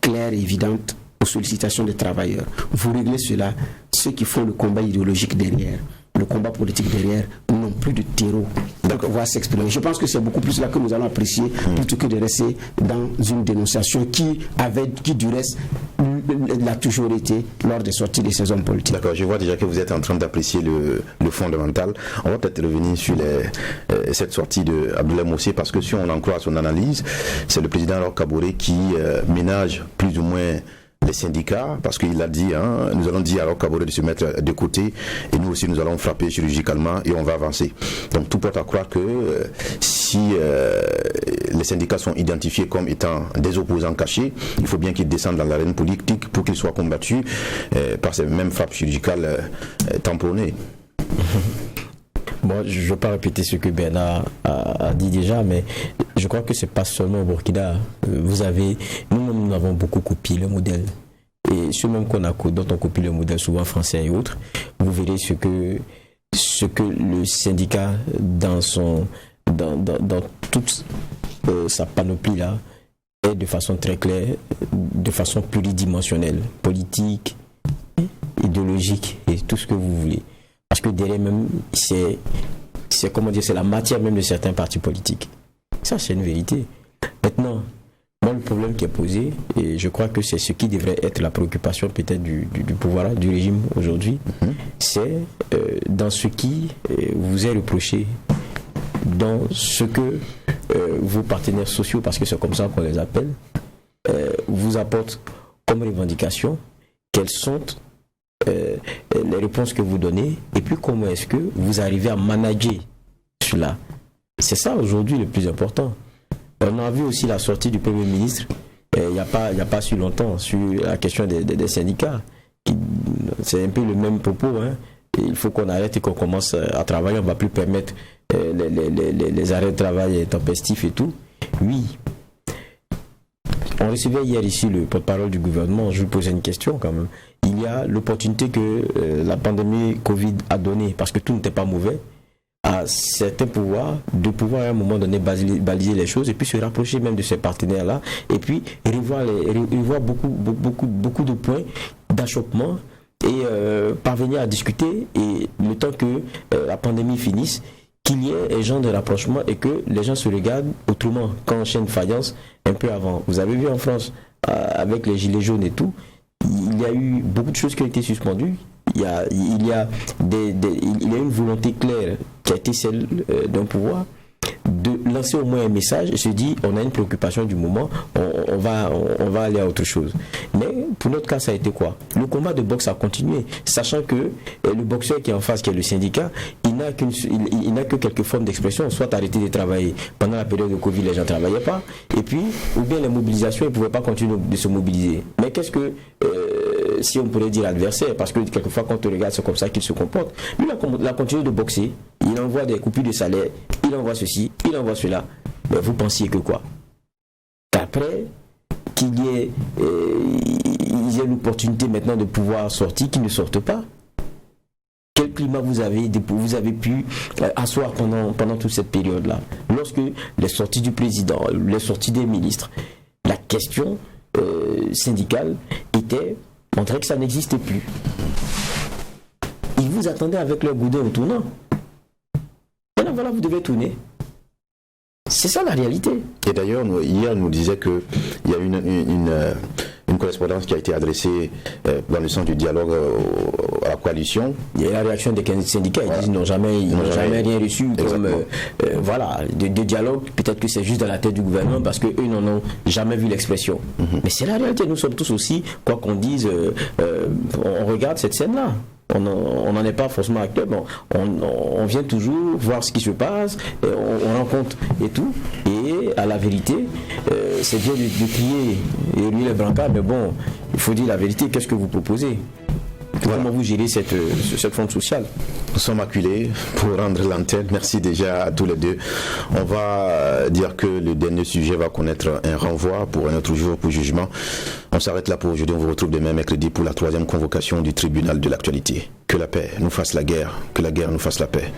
claires et évidentes aux sollicitations des travailleurs. Vous réglez cela, ceux qui font le combat idéologique derrière, le combat politique derrière, n'ont plus de terreau pour pouvoir s'exprimer. Je pense que c'est beaucoup plus là que nous allons apprécier, plutôt que de rester dans une dénonciation qui du reste l'a toujours été lors des sorties de ces hommes politiques. D'accord, je vois déjà que vous êtes en train d'apprécier le fondamental. On va peut-être revenir sur cette sortie de Abdoulaye Mossé, parce que si on en croit son analyse, c'est le président Roch Kaboré qui ménage plus ou moins les syndicats, parce qu'il a dit, nous allons dire à Roch Kaboré de se mettre de côté, et nous aussi nous allons frapper chirurgicalement et on va avancer. Donc tout porte à croire que si les syndicats sont identifiés comme étant des opposants cachés, il faut bien qu'ils descendent dans l'arène politique pour qu'ils soient combattus par ces mêmes frappes chirurgicales tamponnées. Bon, je ne veux pas répéter ce que Bernard a dit déjà, mais je crois que ce n'est pas seulement au Burkina. Nous avons beaucoup copié le modèle. Et ceux même dont on copie le modèle, souvent français et autres, vous verrez ce que le syndicat, dans toute sa panoplie là, est de façon très claire, de façon pluridimensionnelle, politique, idéologique et tout ce que vous voulez. Parce que derrière même, c'est la matière même de certains partis politiques. Ça, c'est une vérité. Maintenant, moi, le problème qui est posé, et je crois que c'est ce qui devrait être la préoccupation peut-être du pouvoir, du régime aujourd'hui, c'est dans ce qui vous est reproché, dans ce que vos partenaires sociaux, parce que c'est comme ça qu'on les appelle, vous apportent comme revendication, quelles sont les réponses que vous donnez, et puis comment est-ce que vous arrivez à manager cela. C'est ça aujourd'hui le plus important. On a vu aussi la sortie du Premier ministre il n'y a pas si longtemps sur la question des syndicats. C'est un peu le même propos. Il faut qu'on arrête et qu'on commence à travailler. On ne va plus permettre les arrêts de travail intempestifs et tout. Oui. On recevait hier ici le porte-parole du gouvernement. Je lui posais une question quand même. Il y a l'opportunité que la pandémie Covid a donnée, parce que tout n'était pas mauvais, à certains pouvoirs, de pouvoir à un moment donné baliser les choses et puis se rapprocher même de ces partenaires-là et puis revoir beaucoup de points d'achoppement et parvenir à discuter, et le temps que la pandémie finisse, qu'il y ait un genre de rapprochement et que les gens se regardent autrement quand on chaîne faïence un peu avant. Vous avez vu en France, avec les gilets jaunes et tout, il y a eu beaucoup de choses qui ont été suspendues. Il y a une volonté claire qui a été celle d'un pouvoir de lancer au moins un message et se dire on a une préoccupation du moment, on va aller à autre chose. Mais pour notre cas, ça a été quoi? Le combat de boxe a continué, sachant que le boxeur qui est en face, qui est le syndicat, il n'a que quelques formes d'expression, soit arrêter de travailler. Pendant la période de Covid, les gens ne travaillaient pas, et puis, ou bien les mobilisations, ils ne pouvaient pas continuer de se mobiliser. Mais qu'est-ce que, si on pourrait dire adversaire, parce que quelquefois quand on regarde, c'est comme ça qu'il se comporte. Lui, il a continué de boxer, il envoie des coupures de salaire, il envoie ceci, il envoie cela. Mais vous pensiez que quoi? Qu'après, qu'il y ait l'opportunité maintenant de pouvoir sortir, qu'ils ne sortent pas. Quel climat vous avez pu asseoir pendant toute cette période-là? Lorsque les sorties du président, les sorties des ministres, la question syndicale était montrer que ça n'existait plus. Ils vous attendaient avec leur goudin au tournant. Maintenant, voilà, vous devez tourner. C'est ça la réalité. Et d'ailleurs, hier, on nous disait qu'il y a une correspondance qui a été adressée dans le sens du dialogue à la coalition. Il y a la réaction des syndicats, ils disent qu'ils n'ont jamais rien reçu comme de dialogue. Peut-être que c'est juste dans la tête du gouvernement parce qu'eux n'en ont jamais vu l'expression. Mais c'est la réalité, nous sommes tous aussi, quoi qu'on dise, on regarde cette scène-là. On n'en est pas forcément acteur, bon, on vient toujours voir ce qui se passe, on rencontre et tout, et à la vérité, c'est bien de crier et hurler les brancards, mais bon, il faut dire la vérité, qu'est-ce que vous proposez? Comment vous gérez cette fronde sociale? Nous sommes acculés pour rendre l'antenne. Merci déjà à tous les deux. On va dire que le dernier sujet va connaître un renvoi pour un autre jour pour jugement. On s'arrête là pour aujourd'hui. On vous retrouve demain mercredi pour la 3e convocation du tribunal de l'actualité. Que la paix nous fasse la guerre, que la guerre nous fasse la paix.